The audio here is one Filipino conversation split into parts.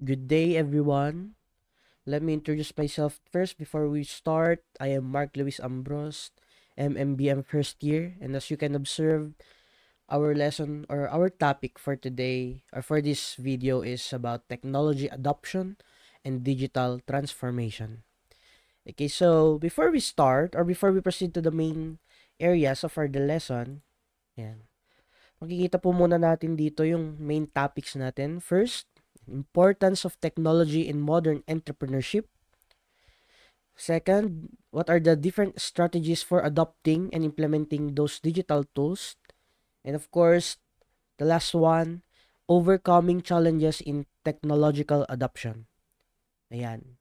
Good day, everyone. Let me introduce myself first before we start. I am Mark Luis Ambros, MMBM first year, and as you can observe, our lesson or our topic for today or for this video is about technology adoption and digital transformation. Okay, so before we start or before we proceed to the main areas of our the lesson, yan. Makikita po muna natin dito yung main topics natin. First, importance of technology in modern entrepreneurship. Second, what are the different strategies for adopting and implementing those digital tools? And of course, the last one, overcoming challenges in technological adoption. Ayan.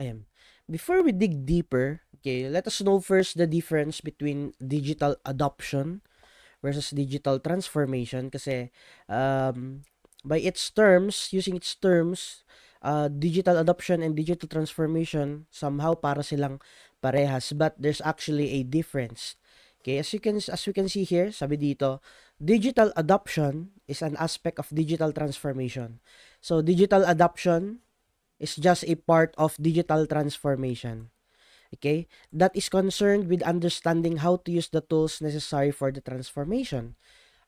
Ayan. Before we dig deeper, okay, let us know first the difference between digital adoption versus digital transformation kasi by its terms, using its terms, digital adoption and digital transformation somehow para silang parehas but there's actually a difference. Okay, as we can see here, sabi dito, digital adoption is an aspect of digital transformation. So digital adoption is just a part of digital transformation. Okay, that is concerned with understanding how to use the tools necessary for the transformation.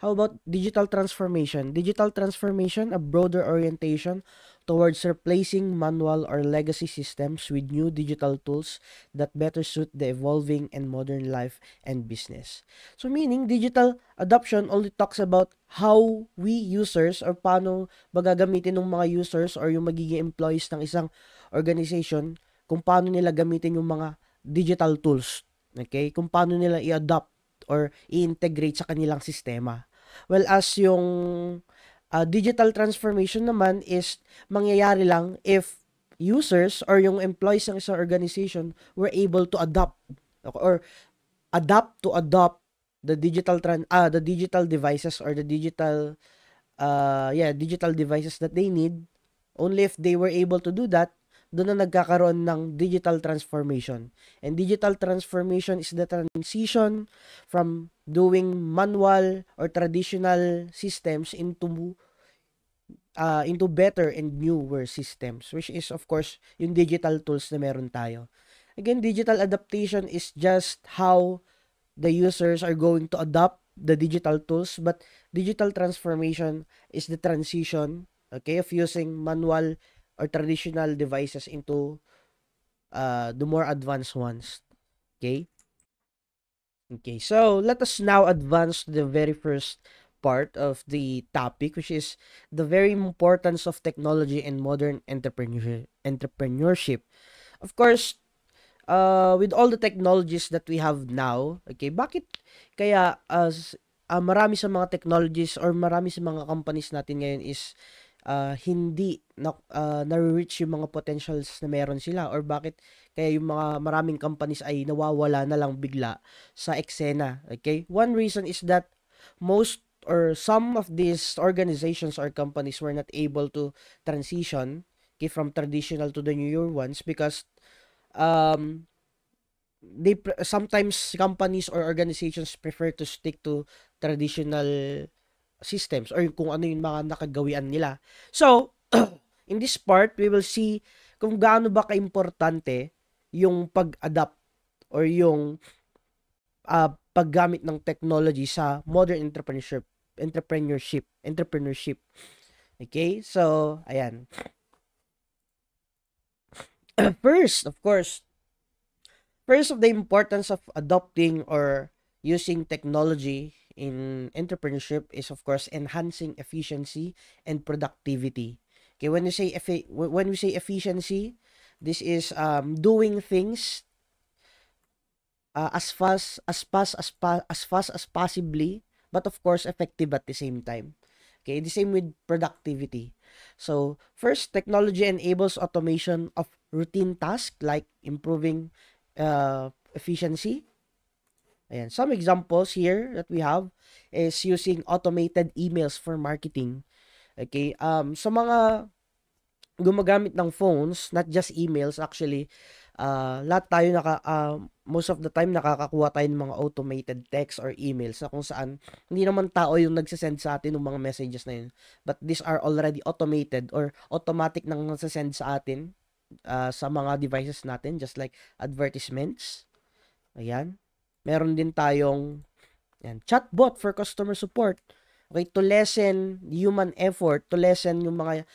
How about digital transformation? Digital transformation, a broader orientation towards replacing manual or legacy systems with new digital tools that better suit the evolving and modern life and business. So meaning, digital adoption only talks about how we users or paano magagamitin ng mga users or yung magiging employees ng isang organization kung paano nila gamitin yung mga digital tools. Okay? Kung paano nila i-adopt or i-integrate sa kanilang sistema. Well, as yung digital transformation naman is mangyayari lang if users or yung employees ng isang organization were able to adopt or adopt the the digital devices or the digital devices that they need. Only if they were able to do that, doon na nagkakaroon ng digital transformation. And digital transformation is the transition from doing manual or traditional systems into better and newer systems, which is of course yung digital tools na meron tayo. Again, digital adaptation is just how the users are going to adopt the digital tools, but digital transformation is the transition, okay, of using manual or traditional devices into the more advanced ones. Okay? Okay, so let us now advance to the very first part of the topic, which is the very importance of technology and modern entrepreneurship. Of course, with all the technologies that we have now, okay, bakit kaya marami sa mga technologies or marami sa mga companies natin ngayon is hindi na-reach yung mga potentials na meron sila, or bakit kaya yung mga maraming companies ay nawawala na lang bigla sa eksena. Okay? One reason is that most or some of these organizations or companies were not able to transition, okay, from traditional to the newer ones because um sometimes companies or organizations prefer to stick to traditional systems or kung ano yung mga nakagawian nila. So, in this part, we will see kung gaano ba kaimportante yung pag-adapt or yung paggamit ng technology sa modern entrepreneurship. Okay? So, ayan. First, of course, first of the importance of adopting or using technology in entrepreneurship is of course enhancing efficiency and productivity. Okay, when we say efficiency, this is doing things as fast as possibly, but of course effective at the same time. Okay, the same with productivity. So first, technology enables automation of routine tasks like improving efficiency. Ayan. Some examples here that we have is using automated emails for marketing. Okay? Sa mga gumagamit ng phones, not just emails actually, lahat tayo most of the time nakakakuha tayo ng mga automated text or emails na kung saan hindi naman tao yung nagsasend sa atin ng mga messages na yun. But these are already automated or automatic nang nagsasend sa atin sa mga devices natin, just like advertisements. Ayan. Meron din tayong chatbot for customer support. Okay, to lessen human effort, to lessen yung mga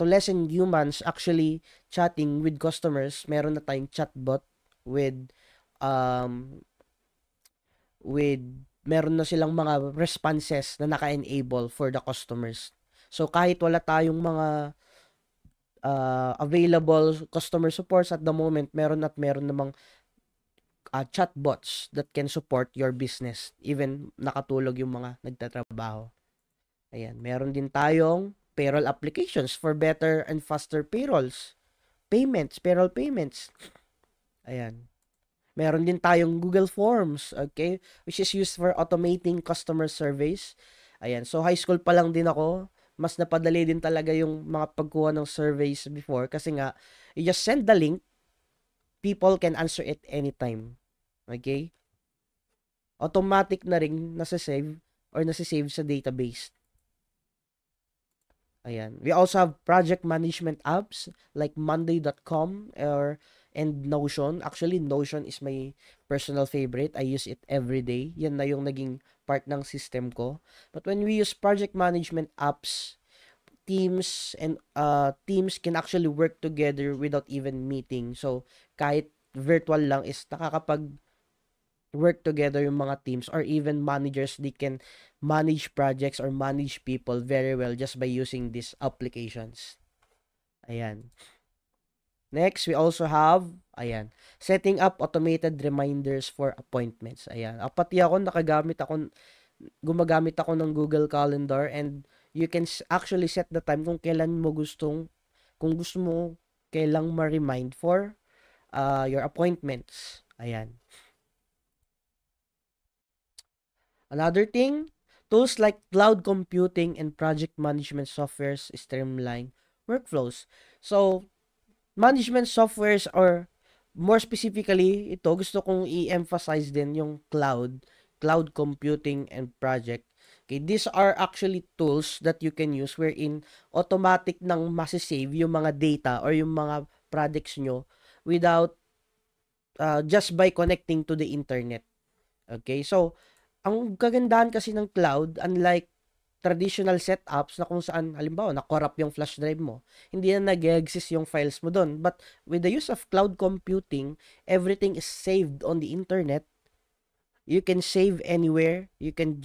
to lessen humans actually chatting with customers, meron na tayong chatbot with um with meron na silang mga responses na naka-enable for the customers. So kahit wala tayong mga available customer supports at the moment, meron namang chatbots that can support your business. Even nakatulog yung mga nagtatrabaho. Ayan. Meron din tayong payroll applications for better and faster payrolls. Payroll payments. Ayan. Meron din tayong Google Forms, okay? Which is used for automating customer surveys. Ayan. So, high school pa lang din ako. Mas napadali din talaga yung mga pagkuha ng surveys before kasi nga, you just send the link, people can answer it anytime. Okay? Automatic na rin nasa-save sa database. Ayan. We also have project management apps like monday.com and Notion. Actually, Notion is my personal favorite. I use it every day. Yan na yung naging part ng system ko. But when we use project management apps, teams can actually work together without even meeting. So, kahit virtual lang is nakakapag work together yung mga teams or even managers, they can manage projects or manage people very well just by using these applications. Ayan. Next, we also have, setting up automated reminders for appointments. Ayan. Pati ako, gumagamit ako ng Google Calendar and you can actually set the time kung gusto mo kailang ma-remind for your appointments. Ayan. Another thing, tools like cloud computing and project management softwares streamline workflows. So, management softwares or more specifically, gusto kong i-emphasize din yung cloud computing and project. Okay, these are actually tools that you can use wherein automatic nang masisave yung mga data or yung mga products nyo without just by connecting to the internet. Okay, so ang kagandahan kasi ng cloud, unlike traditional setups na kung saan, halimbawa, na-corrupt yung flash drive mo, hindi na nag-exist yung files mo doon. But with the use of cloud computing, everything is saved on the internet. You can save anywhere. You can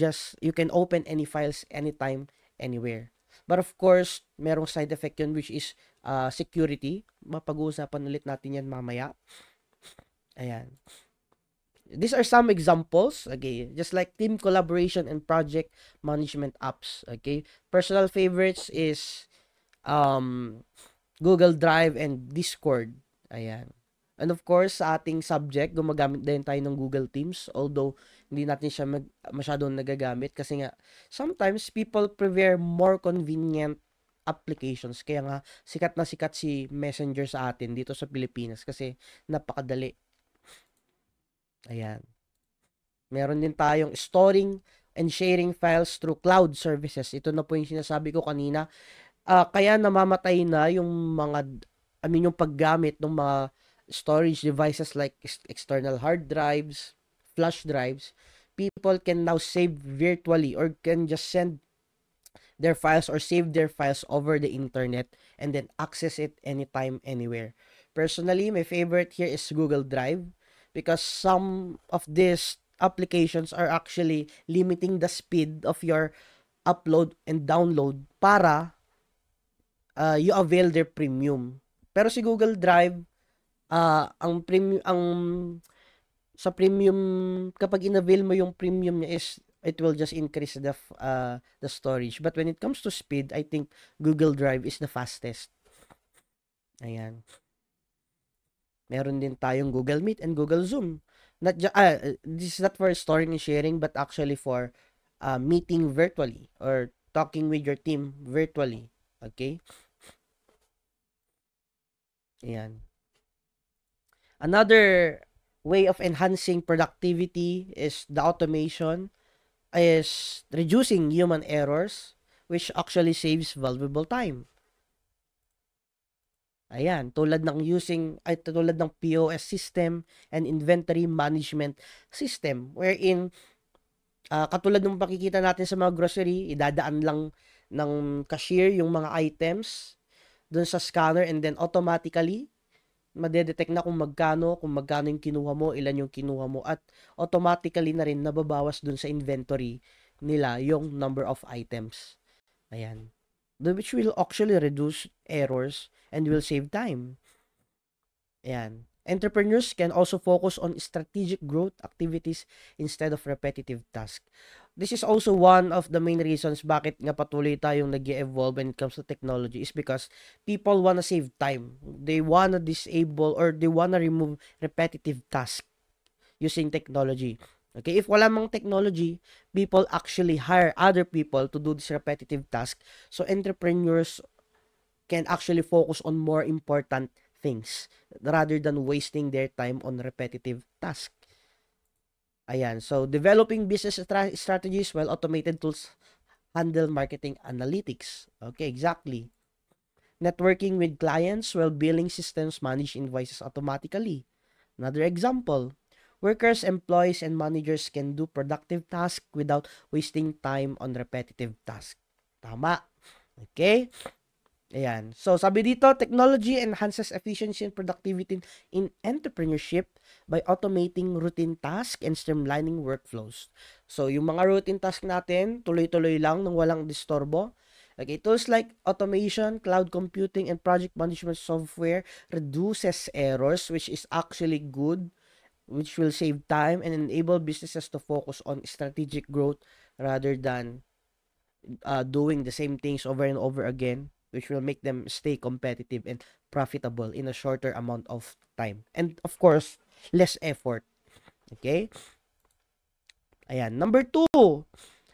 open any files anytime, anywhere. But of course, merong side effect yun which is security. Mapag-uusapan ulit natin yan mamaya. Ayan. These are some examples, okay, just like team collaboration and project management apps, okay. Personal favorites is Google Drive and Discord. Ayan. And of course, sa ating subject, gumagamit din tayo ng Google Teams, although hindi natin siya masyadong nagagamit kasi nga sometimes people prefer more convenient applications. Kaya nga sikat na sikat si Messenger sa atin dito sa Pilipinas kasi napakadali. Ayan. Meron din tayong storing and sharing files through cloud services. Ito na po yung sinasabi ko kanina. Kaya namamatay na yung yung paggamit ng mga storage devices like external hard drives, flash drives. People can now save virtually or can just send their files or save their files over the internet and then access it anytime, anywhere. Personally, my favorite here is Google Drive because some of these applications are actually limiting the speed of your upload and download para you avail their premium. Pero si Google Drive, sa premium, kapag in-avail mo yung premium niya is it will just increase the storage. But when it comes to speed, I think Google Drive is the fastest. Ayan. Meron din tayong Google Meet and Google Zoom. This is not for storing and sharing, but actually for meeting virtually or talking with your team virtually. Okay? Ayan. Another way of enhancing productivity is the automation is reducing human errors, which actually saves valuable time. Ayan, tulad ng POS system and inventory management system wherein katulad ng makikita natin sa mga grocery, idadaan lang ng cashier yung mga items dun sa scanner and then automatically madedetect na kung magkano yung kinuha mo, ilan yung kinuha mo at automatically na rin nababawas dun sa inventory nila yung number of items. Ayan. Which will actually reduce errors and will save time. Ayan. Entrepreneurs can also focus on strategic growth activities instead of repetitive tasks. This is also one of the main reasons bakit nga patuloy tayong nag-evolve when it comes to technology is because people wanna save time. They wanna disable or they wanna remove repetitive tasks using technology. Okay, if wala mang technology, people actually hire other people to do this repetitive task. So entrepreneurs can actually focus on more important things rather than wasting their time on repetitive tasks. Ayan. So, developing business strategies while automated tools handle marketing analytics. Okay, exactly. Networking with clients while billing systems manage invoices automatically. Another example. Workers, employees, and managers can do productive tasks without wasting time on repetitive tasks. Tama. Okay? Ayan. So, sabi dito, technology enhances efficiency and productivity in entrepreneurship by automating routine tasks and streamlining workflows. So, yung mga routine task natin, tuloy-tuloy lang nang walang disturbo. Okay, tools like automation, cloud computing, and project management software reduces errors, which is actually good, which will save time and enable businesses to focus on strategic growth rather than doing the same things over and over again, which will make them stay competitive and profitable in a shorter amount of time. And of course, less effort. Okay? Ayan. Number 2,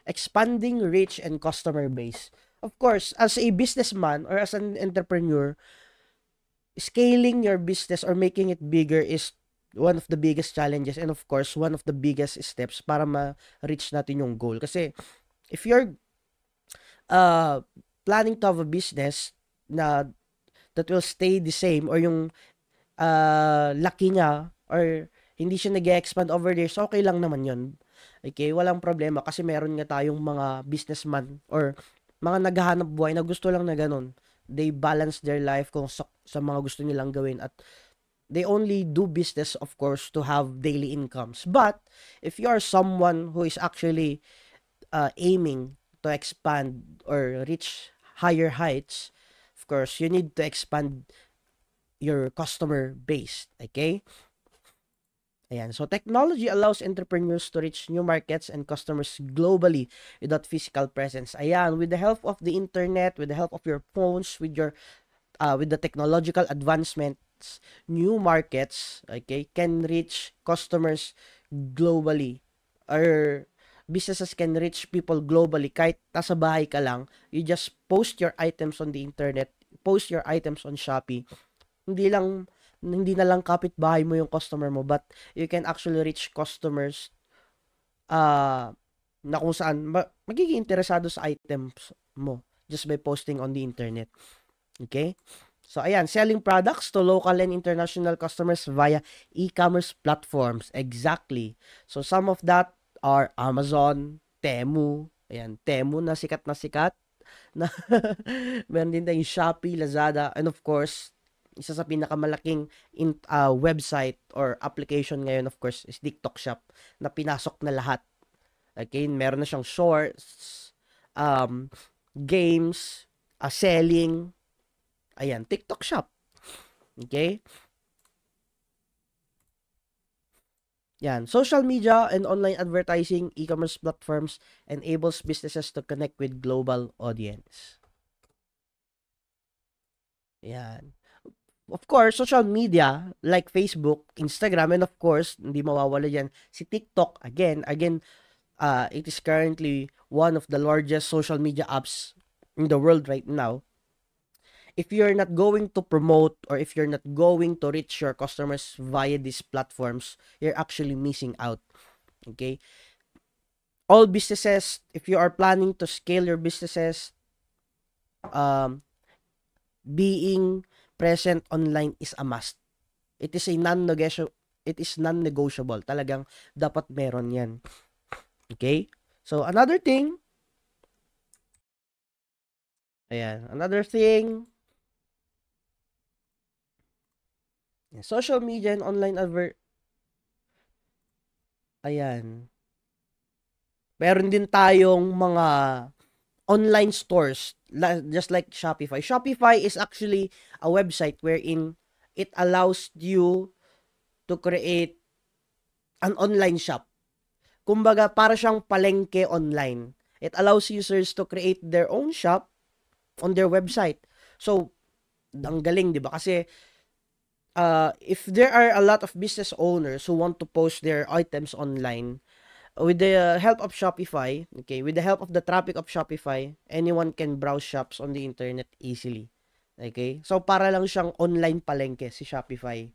expanding reach and customer base. Of course, as a businessman or as an entrepreneur, scaling your business or making it bigger is one of the biggest challenges and of course, one of the biggest steps para ma-reach natin yung goal. Kasi if you're planning to have a business na that will stay the same or yung laki niya or hindi siya nag-expand over there, so okay lang naman yun. Okay, walang problema kasi meron nga tayong mga businessman or mga naghahanap buhay na gusto lang na ganun. They balance their life kung sa mga gusto nilang gawin at they only do business, of course, to have daily incomes. But if you are someone who is actually aiming to expand or reach higher heights, of course, you need to expand your customer base. Okay? Ayan. So, technology allows entrepreneurs to reach new markets and customers globally without physical presence. Ayan. With the help of the internet, with the help of your phones, with the technological advancements, new markets, okay, can reach customers globally or businesses can reach people globally kahit nasa bahay ka lang. You just post your items on the internet, post your items on Shopee. Hindi na lang kapitbahay mo yung customer mo, but you can actually reach customers na kung saan magiging interesado sa items mo just by posting on the internet. Okay? So, ayan, selling products to local and international customers via e-commerce platforms. Exactly. So, some of that are Amazon, Temu. Ayan, Temu na sikat na sikat. Meron din tayong Shopee, Lazada, and of course, isa sa pinakamalaking website or application ngayon, of course, is TikTok Shop na pinasok na lahat. Okay, meron na siyang shorts, games, selling. Ayan, TikTok Shop. Okay? Yan, social media and online advertising, e-commerce platforms enables businesses to connect with global audience. Yan. Of course, social media like Facebook, Instagram, and of course, hindi mawawala yan, si TikTok. Again, it is currently one of the largest social media apps in the world right now. if you're not going to promote or if you're not going to reach your customers via these platforms, you're actually missing out. Okay? All businesses, if you are planning to scale your businesses, um, being present online is a must. It is a non-negotiable. It is non-negotiable. Talagang dapat meron yan. Okay? So, another thing, another thing, social media and online ayan. Meron din tayong mga online stores, just like Shopify. Shopify is actually a website wherein it allows you to create an online shop. Kumbaga, para siyang palengke online. It allows users to create their own shop on their website. So, ang galing, di ba? Kasi, if there are a lot of business owners who want to post their items online, with the help of Shopify, okay, with the help of the traffic of Shopify, anyone can browse shops on the internet easily. Okay? So, para lang siyang online palengke si Shopify.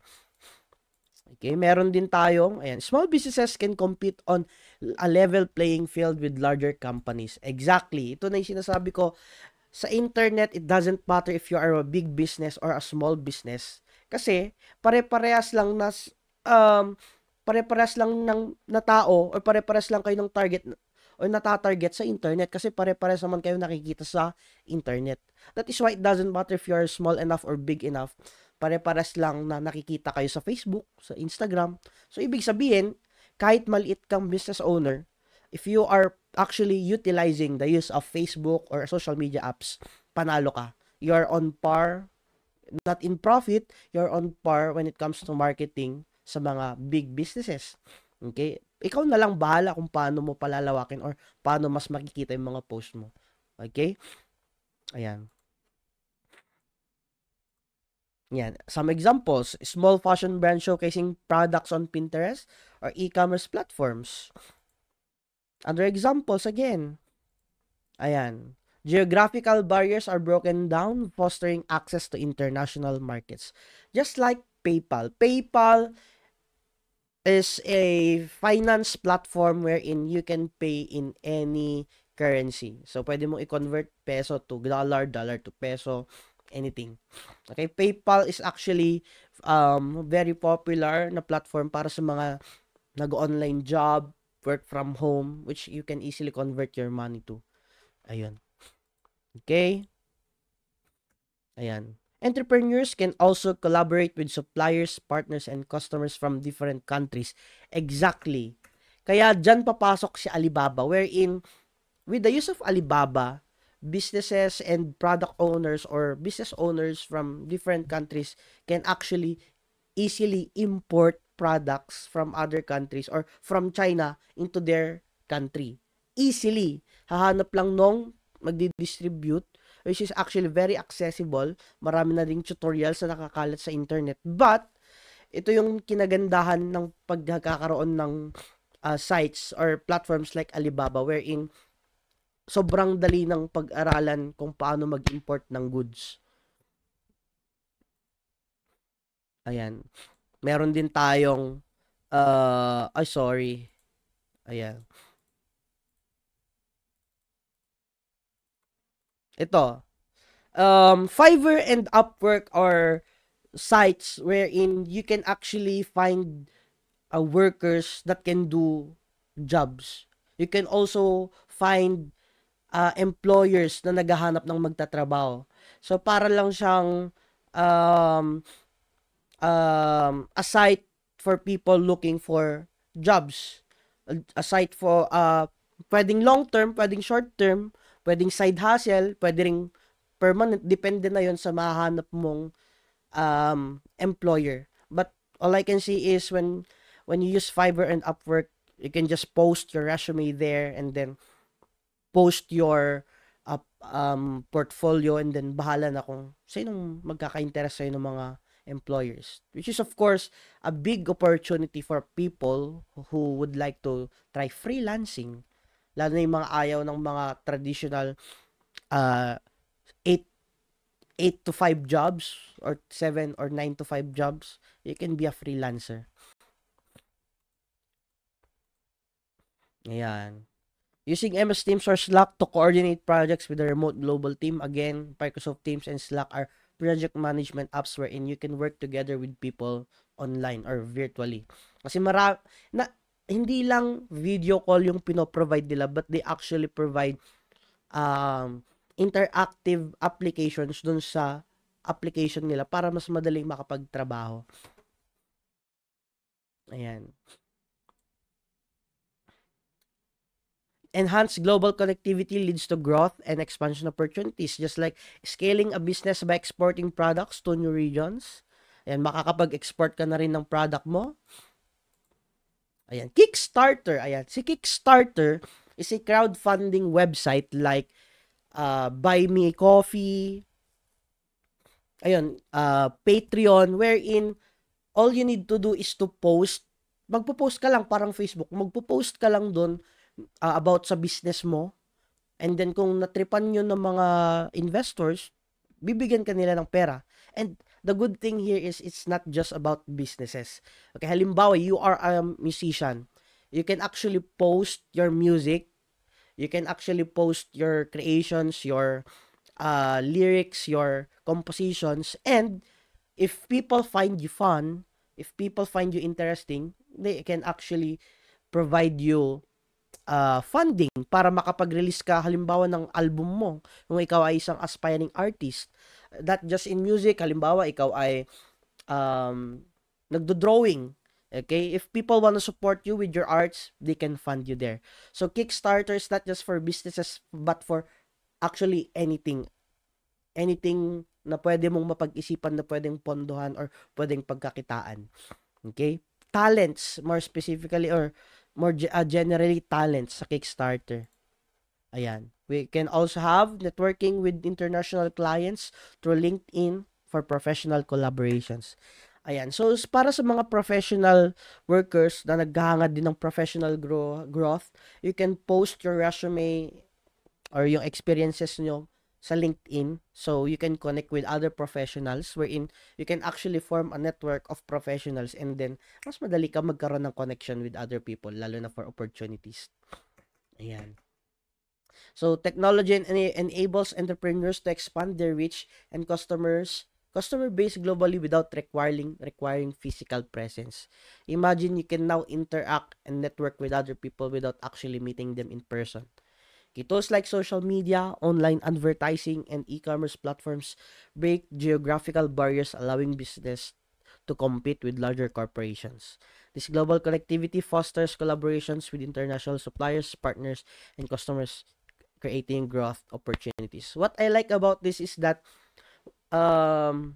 Okay, meron din tayong, small businesses can compete on a level playing field with larger companies. Exactly. Ito na yung sinasabi ko. Sa internet, it doesn't matter if you are a big business or a small business. Kasi, pare-parehas lang na tao or pare-parehas lang kayo ng target or natatarget sa internet kasi pare-parehas naman kayo nakikita sa internet. That is why it doesn't matter if you are small enough or big enough. Pare-parehas lang na nakikita kayo sa Facebook, sa Instagram. So, ibig sabihin, kahit maliit kang business owner, if you are actually utilizing the use of Facebook or social media apps, panalo ka. You are on par, not in profit, you're on par when it comes to marketing sa mga big businesses. Okay? Ikaw na lang bahala kung paano mo palalawakin or paano mas makikita yung mga post mo. Okay? Ayan. Yan. Some examples, small fashion brand showcasing products on Pinterest or e-commerce platforms. Other examples again. Ayan. Geographical barriers are broken down, fostering access to international markets. Just like PayPal. PayPal is a finance platform wherein you can pay in any currency. So, pwede mo i-convert peso to dollar, dollar to peso, anything. Okay, PayPal is actually very popular na platform para sa mga nag-online job, work from home, which you can easily convert your money to. Ayun. Okay? Ayan. Entrepreneurs can also collaborate with suppliers, partners, and customers from different countries. Exactly. Kaya dyan papasok si Alibaba, wherein with the use of Alibaba, businesses and product owners or business owners from different countries can actually easily import products from other countries or from China into their country. Easily. Hahanap lang nung magdi-distribute, which is actually very accessible. Marami na ring tutorials na nakakalat sa internet. But, ito yung kinagandahan ng pagkakaroon ng sites or platforms like Alibaba wherein sobrang dali ng pag-aralan kung paano mag-import ng goods. Ayan. Meron din tayong sorry. Ayan. Ito. Fiverr and Upwork are sites wherein you can actually find workers that can do jobs. You can also find employers na naghahanap ng magtatrabaho. So, para lang siyang a site for people looking for jobs. A site for, pwedeng long-term, pwedeng short-term, pwedeng side hustle, pwedeng permanent. Depende na yon sa mahanap mong employer. But all I can see is when you use Fiverr and Upwork, you can just post your resume there and then post your portfolio and then bahala na kung sinong magkaka-interest sa'yo ng mga employers. Which is of course a big opportunity for people who would like to try freelancing. Lalo na yung mga ayaw ng mga traditional 8 8 to 5 jobs or 7 or 9 to 5 jobs, you can be a freelancer. Ayan. Using MS Teams or Slack to coordinate projects with a remote global team. Again, Microsoft Teams and Slack are project management apps wherein you can work together with people online or virtually. Kasi hindi lang video call yung pinoprovide nila, but they actually provide interactive applications dun sa application nila para mas madaling makapagtrabaho. Ayan. Enhanced global connectivity leads to growth and expansion opportunities, just like scaling a business by exporting products to new regions. Ayan, makakapag-export ka na rin ng product mo. Ayan, Kickstarter. Ayan, si Kickstarter is a crowdfunding website like Buy Me Coffee, Patreon, wherein all you need to do is to post. Magpo-post ka lang, parang Facebook. Magpo-post ka lang doon about sa business mo. And then kung natripan nyo ng mga investors, bibigyan ka nila ng pera. And the good thing here is it's not just about businesses. Okay, halimbawa, you are a musician. You can actually post your music. You can actually post your creations, your lyrics, your compositions. And if people find you fun, if people find you interesting, they can actually provide you funding para makapag-release ka halimbawa ng album mo kung ikaw ay isang aspiring artist. Not just in music, halimbawa ikaw ay nagdo-drawing. Okay? If people want to support you with your arts, they can fund you there. So Kickstarter is not just for businesses but for actually anything na pwede mong mapag-isipan na pwedeng pondohan or pwedeng pagkakitaan. Okay? Talents, more specifically or more generally talents sa Kickstarter. Ayan. We can also have networking with international clients through LinkedIn for professional collaborations. Ayan. So, para sa mga professional workers na naghahangad din ng professional growth, you can post your resume or yung experiences nyo sa LinkedIn. So, you can connect with other professionals wherein you can actually form a network of professionals and then mas madali ka magkaroon ng connection with other people, lalo na for opportunities. Ayan. So, technology enables entrepreneurs to expand their reach and customer base globally without requiring physical presence. Imagine you can now interact and network with other people without actually meeting them in person. Tools like social media, online advertising, and e-commerce platforms break geographical barriers, allowing business to compete with larger corporations. This global connectivity fosters collaborations with international suppliers, partners, and customers, creating growth opportunities. What I like about this is that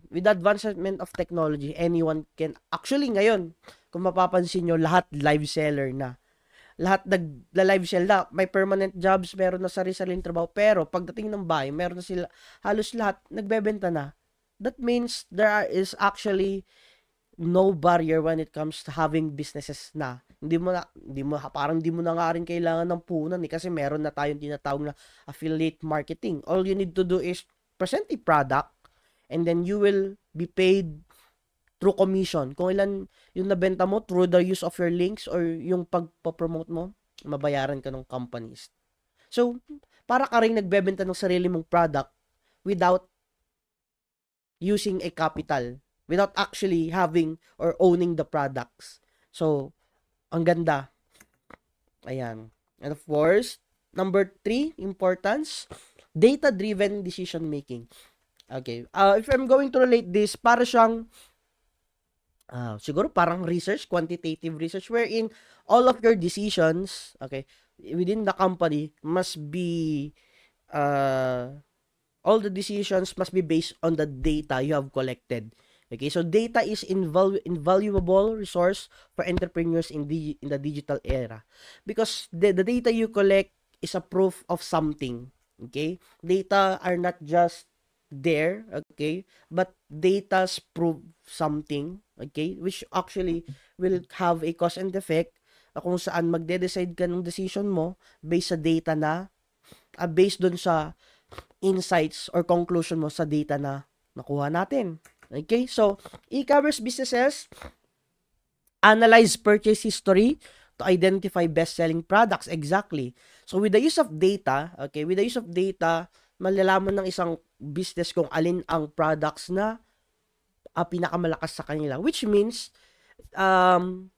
with the advancement of technology, anyone can, actually ngayon, kung mapapansin nyo, lahat live seller na. Lahat nag-live sell na. May permanent jobs, meron na sarili-sariling trabaho. Pero pagdating ng bahay, meron na sila, halos lahat nagbebenta na. That means there is actually no barrier when it comes to having businesses na. Parang hindi mo na nga rin kailangan ng punan kasi meron na tayong tinatawag na affiliate marketing. All you need to do is present a product and then you will be paid through commission. Kung ilan yung nabenta mo through the use of your links or yung pagpapromote mo, mabayaran ka ng companies. So, para ka rin nagbebenta ng sarili mong product without using a capital, without actually having or owning the products. So, ang ganda. Ayan. And of course, number 3, importance, data-driven decision making. Okay. If I'm going to relate this, para siyang siguro parang research, quantitative research, wherein all of your decisions, okay, within the company must be, all the decisions must be based on the data you have collected. Okay, so data is invaluable resource for entrepreneurs in the digital era because the data you collect is a proof of something. Okay, data are not just there, okay, but data's prove something, okay, which actually will have a cause and effect kung saan magde-decide ka ng decision mo based sa data na based dun sa insights or conclusion mo sa data na nakuha natin. Okay? So, e-commerce businesses analyze purchase history to identify best-selling products. Exactly. So, with the use of data, okay, with the use of data, malalaman ng isang business kung alin ang products na pinakamalakas sa kanila. Which means,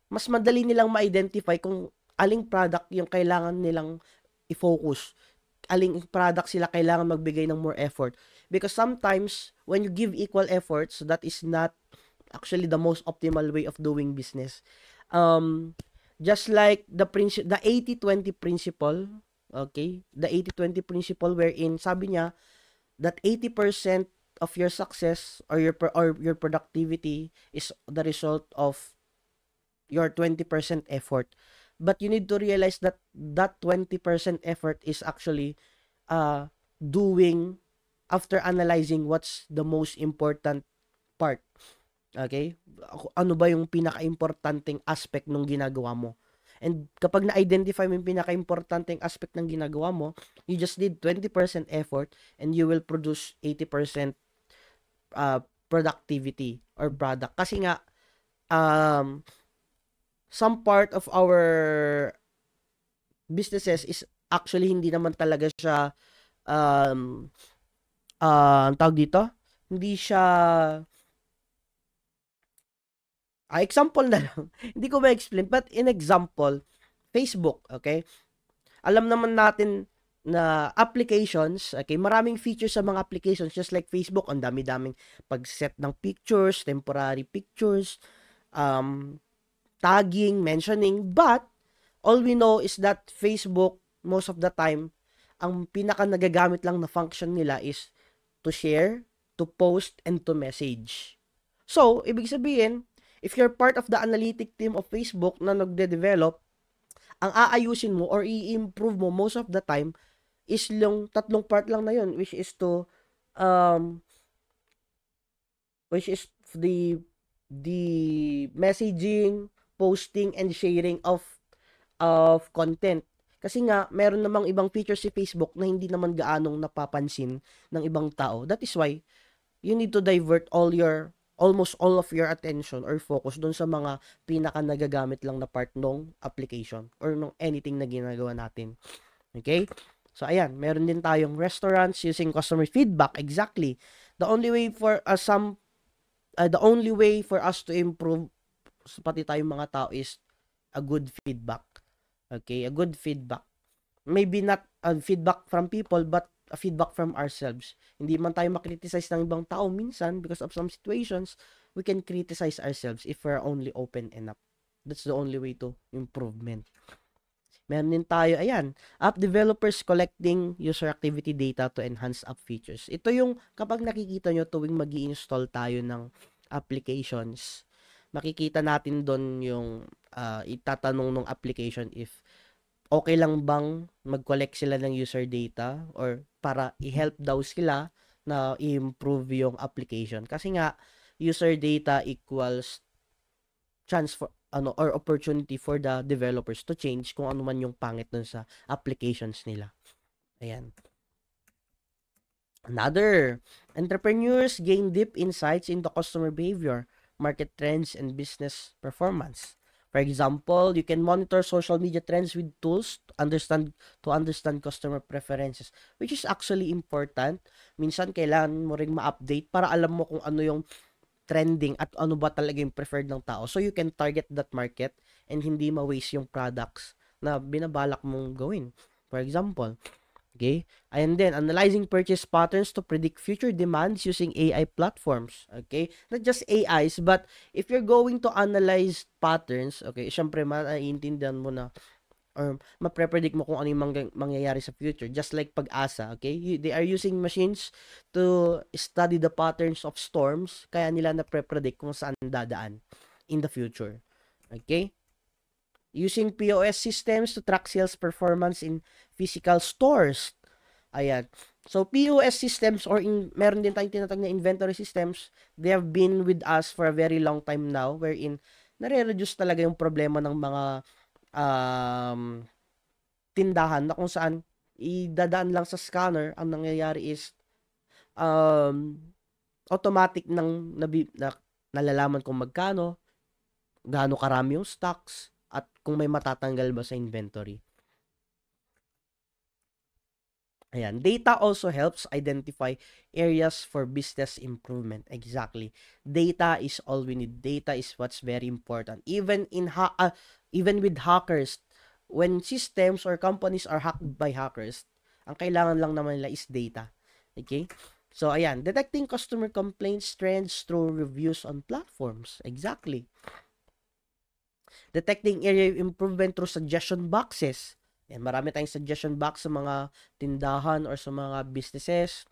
mas madali nilang ma-identify kung aling product yung kailangan nilang i-focus. Aling product sila kailangan magbigay ng more effort. Because sometimes, when you give equal efforts, that is not actually the most optimal way of doing business. Just like the 80-20 principle, okay? The 80-20 principle wherein sabi niya that 80% of your success or your productivity is the result of your 20% effort. But you need to realize that that 20% effort is actually doing after analyzing what's the most important part. Okay? Ano ba yung pinaka-importanteng aspect ng ginagawa mo? And kapag na-identify mo yung pinaka-importanteng aspect ng ginagawa mo, you just need 20% effort and you will produce 80% productivity or product. Kasi nga, some part of our businesses is actually hindi naman talaga siya ang tawag dito, hindi siya example na lang. Hindi ko ma-explain, but in example, Facebook, okay? Alam naman natin na applications, okay, maraming features sa mga applications, just like Facebook, ang dami-daming pag-set ng pictures, temporary pictures, tagging, mentioning, but all we know is that Facebook, most of the time, ang pinaka nagagamit lang na function nila is to share, to post, and to message. So, ibig sabihin, if you're part of the analytic team of Facebook na nagde-develop, ang aayusin mo or i-improve mo most of the time is yung tatlong part lang na yun, which is the messaging, posting, and sharing of content. Kasi nga, meron namang ibang features si Facebook na hindi naman gaanong napapansin ng ibang tao. That is why, you need to divert almost all of your attention or focus doon sa mga pinaka nagagamit lang na part ng application or ng anything na ginagawa natin. Okay? So, ayan, meron din tayong restaurants using customer feedback. Exactly. The only way for us to improve pati tayong mga tao is a good feedback. Okay, a good feedback. Maybe not a feedback from people, but a feedback from ourselves. Hindi man tayo makriticize ng ibang tao minsan because of some situations, we can criticize ourselves if we're only open enough. That's the only way to improvement. Meron din tayo, ayan, app developers collecting user activity data to enhance app features. Ito yung kapag nakikita nyo tuwing mag-i-install tayo ng applications, makikita natin doon yung itatanong ng application if okay lang bang mag-collect sila ng user data or para i-help daw sila na i-improve yung application. Kasi nga, user data equals chance for or opportunity for the developers to change kung ano man yung pangit dun sa applications nila. Ayan. Another, entrepreneurs gain deep insights into customer behavior, market trends, and business performance. For example, you can monitor social media trends with tools to understand customer preferences, which is actually important. Minsan kailangan mo ring ma-update para alam mo kung ano yung trending at ano ba talaga yung preferred ng tao. So you can target that market and hindi ma-waste yung products na binabalak mong gawin. For example, okay? And then, analyzing purchase patterns to predict future demands using AI platforms. Okay? Not just AIs, but if you're going to analyze patterns, okay, syempre, maiintindihan mo na or mapre-predict mo kung ano yung mangyayari sa future. Just like Pag-asa, okay? They are using machines to study the patterns of storms, kaya nila na-predict kung saan dadaan in the future. Okay? Using POS systems to track sales performance in physical stores. Ayan. So, POS systems or meron din tayong tinatawag na inventory systems. They have been with us for a very long time now wherein nare-reduce talaga yung problema ng mga tindahan na kung saan idadaan lang sa scanner. Ang nangyayari is automatic nalalaman kung magkano, gaano karami yung stocks, at kung may matatanggal ba sa inventory. Ayan. Data also helps identify areas for business improvement. Exactly. Data is all we need. Data is what's very important. Even with hackers, when systems or companies are hacked by hackers, ang kailangan lang naman nila is data. Okay? So, ayan. Detecting customer complaints trends through reviews on platforms. Exactly. Detecting area improvement through suggestion boxes. Yan, marami tayong suggestion box sa mga tindahan or sa mga businesses,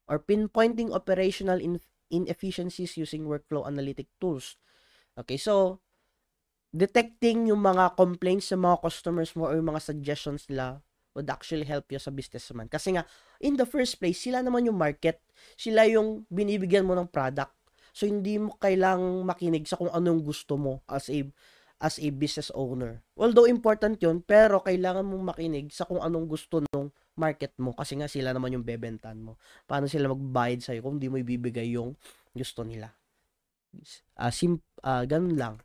or pinpointing operational inefficiencies using workflow analytic tools. Okay, so detecting yung mga complaints sa mga customers mo or yung mga suggestions nila would actually help you sa business naman. Kasi nga, in the first place, sila naman yung market. Sila yung binibigyan mo ng product. So, hindi mo kailangang makinig sa kung anong gusto mo as a business owner. Although important yun, pero kailangan mong makinig sa kung anong gusto ng market mo kasi nga sila naman yung bebentan mo. Paano sila magbayad sa'yo kung hindi mo ibibigay yung gusto nila. Ganun lang.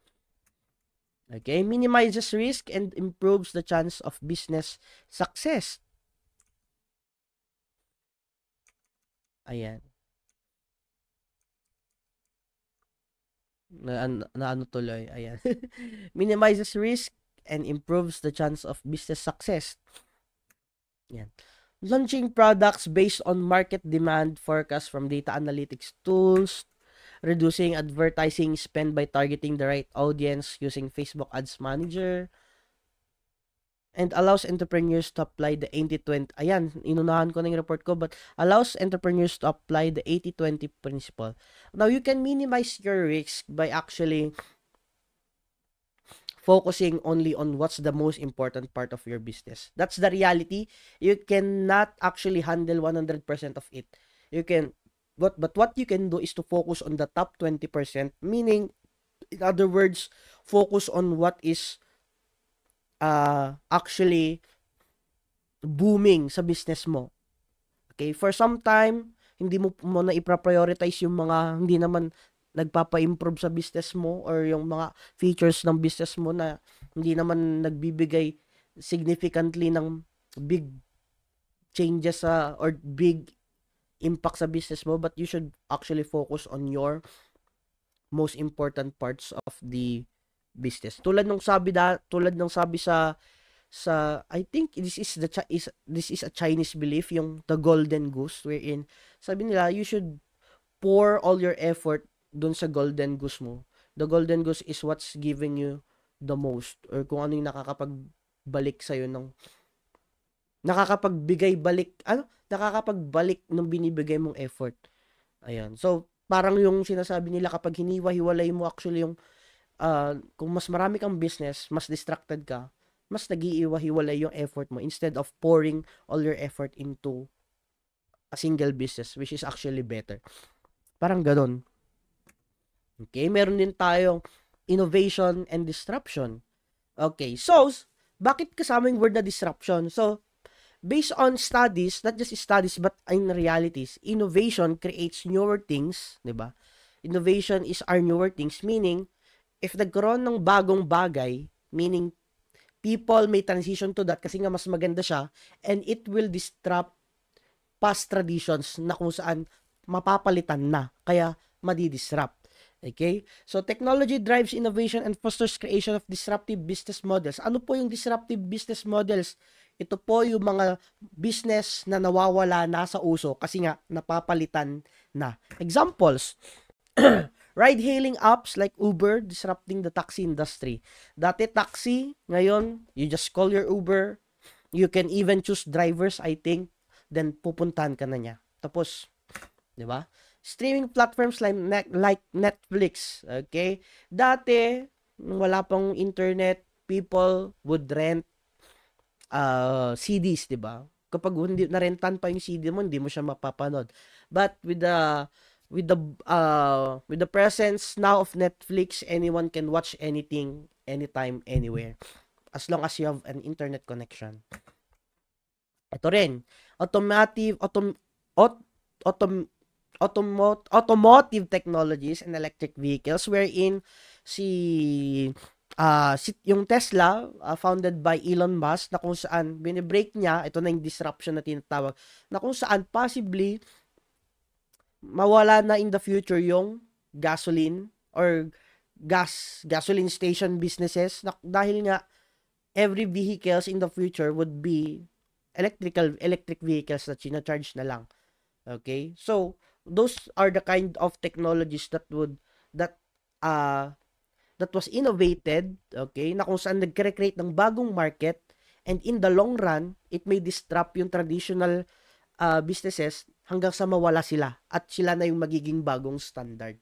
Okay, minimizes risk and improves the chance of business success. Ayan. Ano tuloy, ayan. Minimizes risk and improves the chance of business success. Ayan. Launching products based on market demand forecast from data analytics tools, reducing advertising spend by targeting the right audience using Facebook Ads Manager, and allows entrepreneurs to apply the 80-20. Ayan, inunahan ko na yung report ko, but allows entrepreneurs to apply the 80-20 principle. Now, you can minimize your risk by actually focusing only on what's the most important part of your business. That's the reality. You cannot actually handle 100% of it. You can, but what you can do is to focus on the top 20%, meaning, in other words, focus on what is actually booming sa business mo. Okay, for some time, hindi mo na i-prioritize yung mga hindi naman nagpapa-improve sa business mo or yung mga features ng business mo na hindi naman nagbibigay significantly ng big changes or big impact sa business mo, but you should actually focus on your most important parts of the business. Tulad ng sabi sa I think this is a Chinese belief, yung the golden goose, wherein sabi nila you should pour all your effort dun sa golden goose mo. The golden goose is what's giving you the most, or kung ano yung nakakapagbalik sa iyo ng nakakapagbalik ng binibigay mong effort. Ayan. So parang yung sinasabi nila, kapag hiniwa-hiwalay mo actually yung kung mas marami kang business, mas distracted ka, mas nag-iiwa-hiwalay yung effort mo instead of pouring all your effort into a single business, which is actually better. Parang ganun. Okay, meron din tayong innovation and disruption. Okay, so, bakit kasama yung word na disruption? So, based on studies, not just studies, but in realities, innovation creates newer things, di ba? Innovation is our newer things, meaning, if nagkaroon ng bagong bagay, meaning, people may transition to that kasi nga mas maganda siya, and it will disrupt past traditions na kung saan mapapalitan na, kaya madi-disrupt. Okay? So, technology drives innovation and fosters creation of disruptive business models. Ano po yung disruptive business models? Ito po yung mga business na nawawala na sa uso kasi nga napapalitan na. Examples, ride-hailing apps like Uber disrupting the taxi industry. Dati taxi, ngayon, you just call your Uber. You can even choose drivers, I think. Then, pupuntahan ka na niya. Tapos, di ba? Streaming platforms like Netflix. Okay? Dati, wala pang internet, people would rent CDs, di ba? Kapag hindi narentan pa yung CD mo, hindi mo siya mapapanood. But with the presence now of Netflix, anyone can watch anything, anytime, anywhere, as long as you have an internet connection. Ito rin, automotive technologies and electric vehicles, wherein yung Tesla, founded by Elon Musk, na kung saan binibreak niya, ito na yung disruption na tinatawag, na kung saan possibly mawala na in the future yung gasoline or gasoline station businesses, dahil nga every vehicles in the future would be electric vehicles na charge na lang. Okay? So, those are the kind of technologies that was innovated, okay, na kung saan nagkre-create ng bagong market, and in the long run, it may disrupt yung traditional businesses hanggang sa mawala sila at sila na yung magiging bagong standard.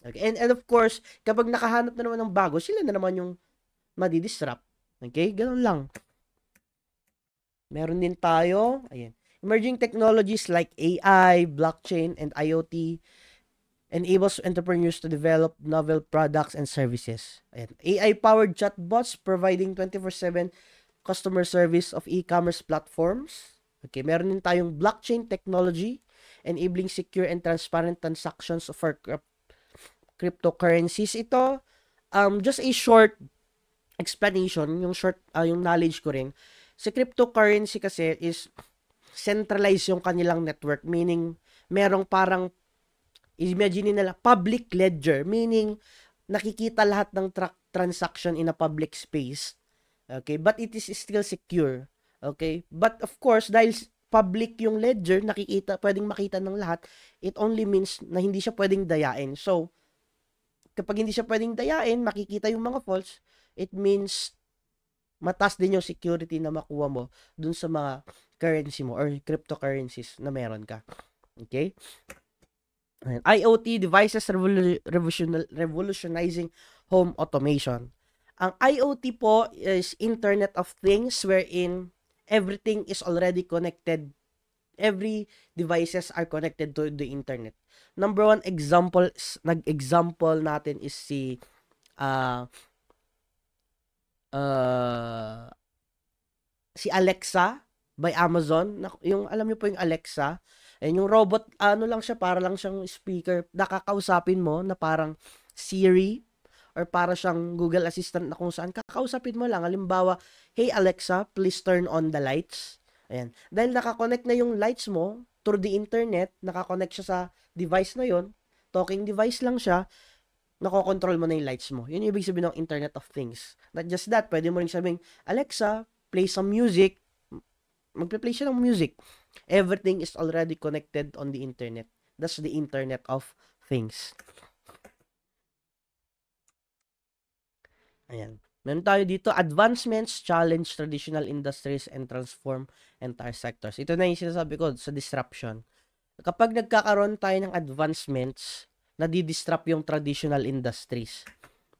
Okay? And of course, kapag nakahanap na naman ng bago, sila na naman yung madi-disrupt. Okay? Ganun lang. Meron din tayo, ayan, emerging technologies like AI, blockchain, and IoT enables entrepreneurs to develop novel products and services. Ayan. AI-powered chatbots providing 24/7 customer service of e-commerce platforms. Okay, meron din tayong blockchain technology enabling secure and transparent transactions for cryptocurrencies. Ito, just a short explanation, yung knowledge ko rin. Sa cryptocurrency kasi is centralized yung kanilang network, meaning merong parang, imagine nila, public ledger, meaning nakikita lahat ng transaction in a public space. Okay, but it is still secure. Okay, but of course, dahil public yung ledger, pwedeng makita ng lahat, it only means na hindi siya pwedeng dayain. So, kapag hindi siya pwedeng dayain, makikita yung mga faults, it means mataas din yung security na makuha mo dun sa mga currency mo or cryptocurrencies na meron ka. Okay? IoT devices revolutionizing home automation. Ang IoT po is Internet of Things, wherein everything is already connected. Every devices are connected to the internet. Number one example, nag-example natin is si Alexa by Amazon. Yung alam niyo po yung Alexa, and yung robot, ano lang siya, para lang siyang speaker, nakakausapin mo na parang Siri or para siyang Google Assistant na kung saan kakausapin mo lang. Halimbawa, hey Alexa, please turn on the lights. Ayan. Dahil nakakonect na yung lights mo through the internet, nakakonect siya sa device na yon, talking device lang siya, nakokontrol mo na yung lights mo. Yun yung ibig sabihin ng Internet of Things. Not just that, pwede mo rin sabihin, Alexa, play some music. Magpe-play siya ng music. Everything is already connected on the internet. That's the Internet of Things. Ayan. Meron tayo dito, advancements challenge traditional industries and transform entire sectors. Ito na yung sinasabi ko sa disruption. Kapag nagkakaroon tayo ng advancements, nadi-disrupt yung traditional industries.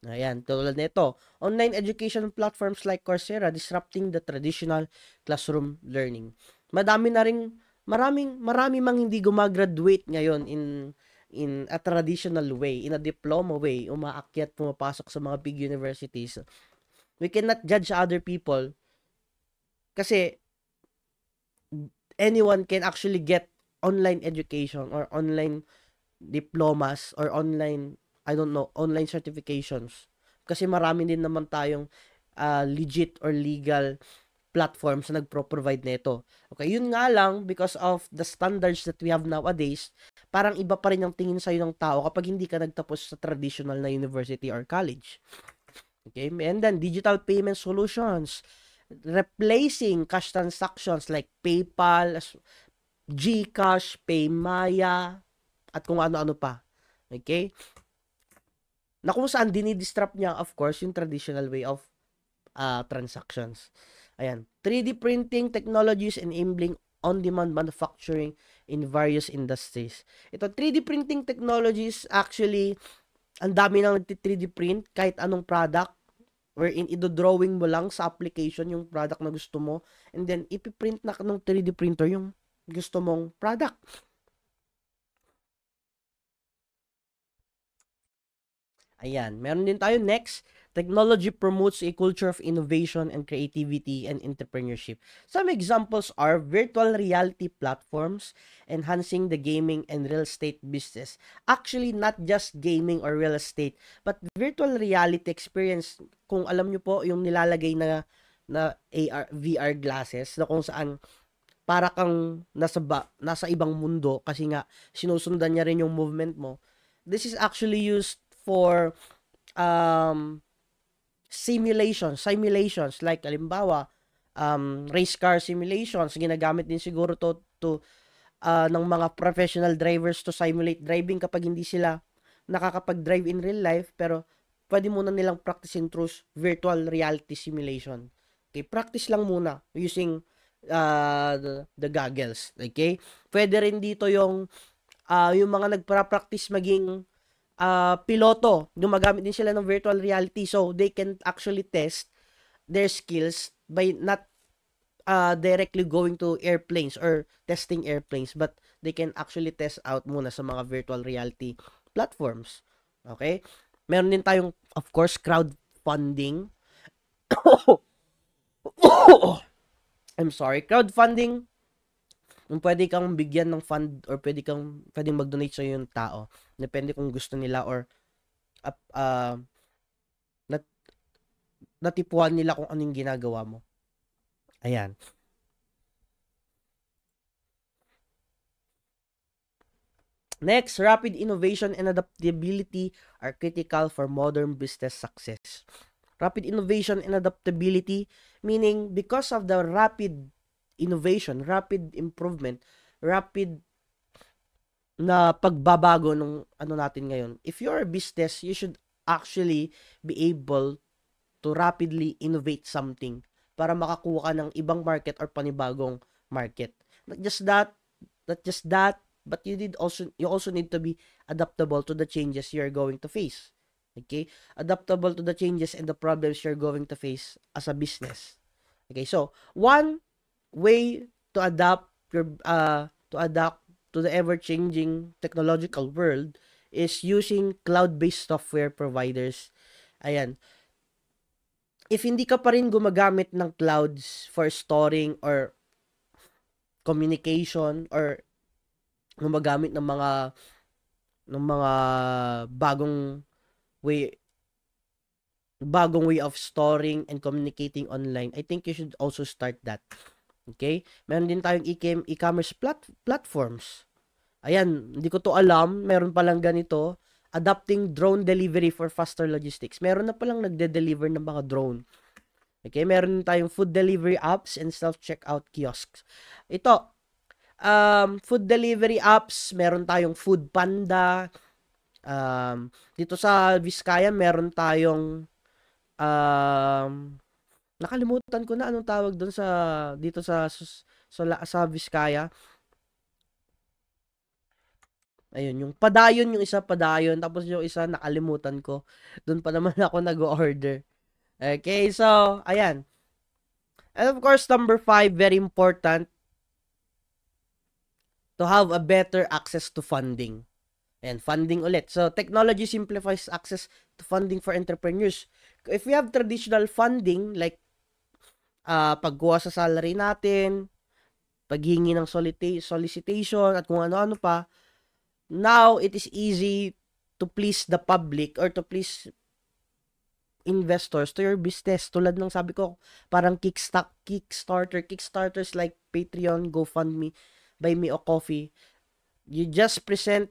Ayan, tulad nito. Online education platforms like Coursera disrupting the traditional classroom learning. Marami mang hindi gumagraduate ngayon in a traditional way, in a diploma way, umaakyat, pumapasok sa mga big universities. We cannot judge other people kasi anyone can actually get online education or online diplomas or online, online certifications. Kasi marami din naman tayong legit or legal platforms na nagpro-provide nito. Okay, yun nga lang, because of the standards that we have nowadays, parang iba pa rin ang tingin sa'yo ng tao kapag hindi ka nagtapos sa traditional na university or college. Okay, and then digital payment solutions, replacing cash transactions like PayPal, GCash, PayMaya, at kung ano-ano pa. Okay? Na kung saan dinidisrupt niya, of course, yung traditional way of transactions. Ayan. 3D printing technologies enabling on-demand manufacturing in various industries. Ito, 3D printing technologies, actually, ang dami nang nagti-3D print kahit anong product, wherein idodrawing mo lang sa application yung product na gusto mo, and then ipiprint na ng 3D printer yung gusto mong product. Ayan, meron din tayo next, Technology promotes a culture of innovation and creativity and entrepreneurship. Some examples are virtual reality platforms enhancing the gaming and real estate business. Actually, not just gaming or real estate, but virtual reality experience. Kung alam nyo po, yung nilalagay na AR, VR glasses na kung saan para kang nasa ibang mundo kasi nga sinusundan niya rin yung movement mo. This is actually used for simulations like halimbawa race car simulations, ginagamit din siguro to ng mga professional drivers to simulate driving kapag hindi sila nakakapag-drive in real life, pero pwede muna nilang practicein through virtual reality simulation. Okay, practice lang muna using the goggles. Okay, pwede rin dito yung mga nagpa-practice maging piloto, gumagamit din sila ng virtual reality so they can actually test their skills by not directly going to airplanes or testing airplanes, but they can actually test out muna sa mga virtual reality platforms. Okay? Meron din tayong, of course, crowdfunding. I'm sorry, crowdfunding. Kung pwede kang bigyan ng fund or pwedeng mag-donate sa yung tao. Depende kung gusto nila or natipuan nila kung anong ginagawa mo. Ayan. Next, rapid innovation and adaptability are critical for modern business success. Rapid innovation and adaptability, meaning because of the rapid innovation, rapid improvement, rapid na pagbabago ng ano natin ngayon. If you're a business, you should actually be able to rapidly innovate something para makakuha ka ng ibang market or panibagong market. Not just that, but you also need to be adaptable to the changes you're going to face. Okay? Adaptable to the changes and the problems you're going to face as a business. Okay, so one way to adapt to the ever-changing technological world is using cloud-based software providers. Ayan. If hindi ka pa rin gumagamit ng clouds for storing or communication or gumagamit ng mga bagong way of storing and communicating online, I think you should also start that. Okay? Meron din tayong e-commerce platforms. Ayan, hindi ko to alam. Meron palang ganito. Adapting drone delivery for faster logistics. Meron na palang nagde-deliver ng mga drone. Okay? Meron din tayong food delivery apps and self-checkout kiosks. Ito, food delivery apps, meron tayong Food Panda. Dito sa Vizcaya, meron tayong nakalimutan ko na anong tawag doon dito sa Vizcaya. Ayun, yung padayon, yung isa padayon, tapos yung isa nakalimutan ko. Doon pa naman ako nag-order. Okay, so ayan. And of course, number 5, very important, to have a better access to funding. And funding ulit. So, technology simplifies access to funding for entrepreneurs. If we have traditional funding, like pagkuha sa salary natin, paghingi ng solicitation, at kung ano-ano pa, now, it is easy to please the public or to please investors to your business. Tulad ng sabi ko, parang Kickstarters like Patreon, GoFundMe, Buy Me a Coffee. You just present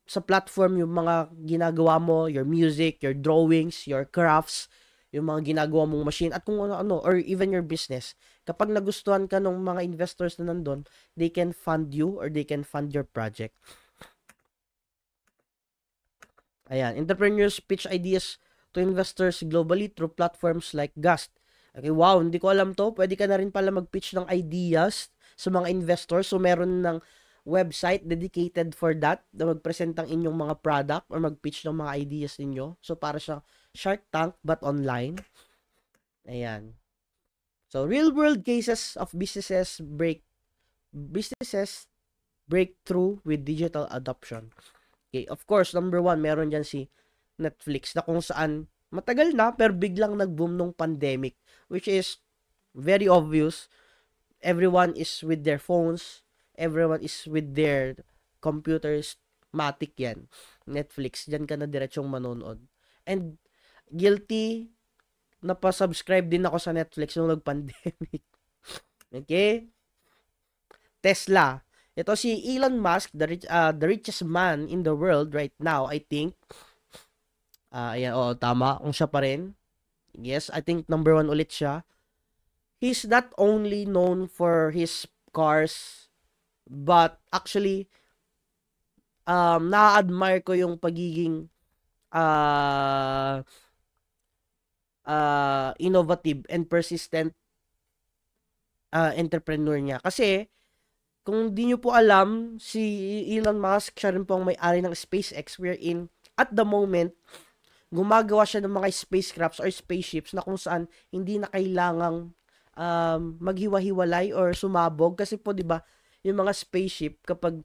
sa platform yung mga ginagawa mo, your music, your drawings, your crafts, yung mga ginagawa mong machine, at kung ano-ano, or even your business. Kapag nagustuhan ka ng mga investors na nandun, they can fund you or they can fund your project. Ayan, entrepreneurs pitch ideas to investors globally through platforms like Gust. Okay, wow, hindi ko alam to. Pwede ka na rin pala mag-pitch ng ideas sa mga investors. So, meron ng website dedicated for that, na mag-present ang inyong mga product or mag-pitch ng mga ideas ninyo. So, para siya Shark Tank but online. Ayan. So, real-world cases of businesses breakthrough with digital adoption. Okay, of course, number 1, meron dyan si Netflix na kung saan Matagal na, pero biglang nag-boom nung pandemic, which is very obvious. Everyone is with their phones, everyone is with their computers, matik yan. Netflix, dyan ka na diretsong manonood. And guilty, napasubscribe din ako sa Netflix nung nag-pandemic. Okay? Tesla. Ito si Elon Musk, the richest man in the world right now, I think. Ayan, tama. Kung siya pa rin. Yes, I think number 1 ulit siya. He's not only known for his cars, but actually, na-admire ko yung pagiging innovative and persistent entrepreneur niya. Kasi, kung di nyo po alam, si Elon Musk, siya rin po ang may-ari ng SpaceX, wherein, at the moment, gumagawa siya ng mga spacecrafts or spaceships na kung saan hindi na kailangang maghiwa-hiwalay or sumabog. Kasi po, di ba, yung mga spaceship, kapag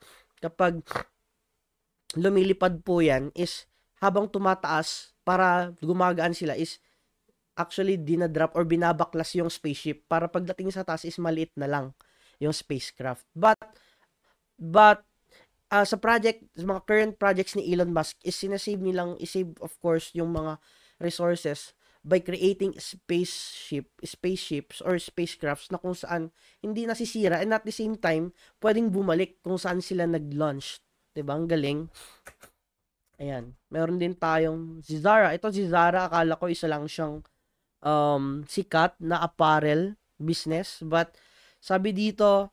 lumilipad po yan, is habang tumataas, para gumagaan sila, is actually dinadrop or binabaklas yung spaceship para pagdating sa taas is maliit na lang yung spacecraft. But sa mga current projects ni Elon Musk is isave of course yung mga resources by creating spaceships or spacecrafts na kung saan hindi nasisira and at the same time pwedeng bumalik kung saan sila nag-launch. 'Di ba? Ang galing. Ayan. Meron din tayong si Zara. Ito si Zara, akala ko isa lang siyang sikat na apparel business, but sabi dito,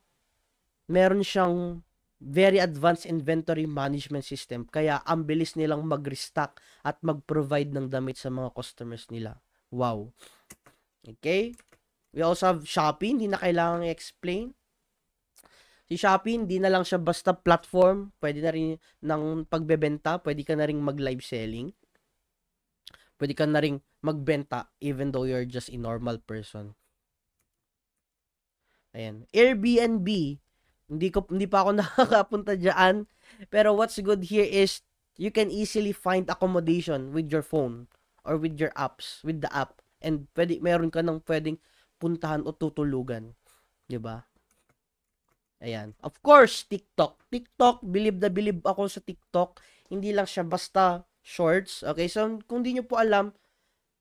meron siyang very advanced inventory management system. Kaya, ang bilis nilang mag-restock at mag-provide ng damit sa mga customers nila. Wow. Okay? We also have Shopee. Hindi na kailangan i-explain. Si Shopee, hindi na lang siya basta platform. Pwede na rin ng pagbebenta. Pwede ka na rin mag-live selling. Pwede ka na rin magbenta even though you're just a normal person. Ayan. Airbnb. Hindi pa ako nakakapunta diyan. Pero what's good here is you can easily find accommodation with your phone or with your apps, with the app. And meron ka nang pwedeng puntahan o tutulugan. 'Di ba? Ayan. Of course, TikTok. Believe ako sa TikTok. Hindi lang siya basta shorts. Okay? So, kung di nyo po alam,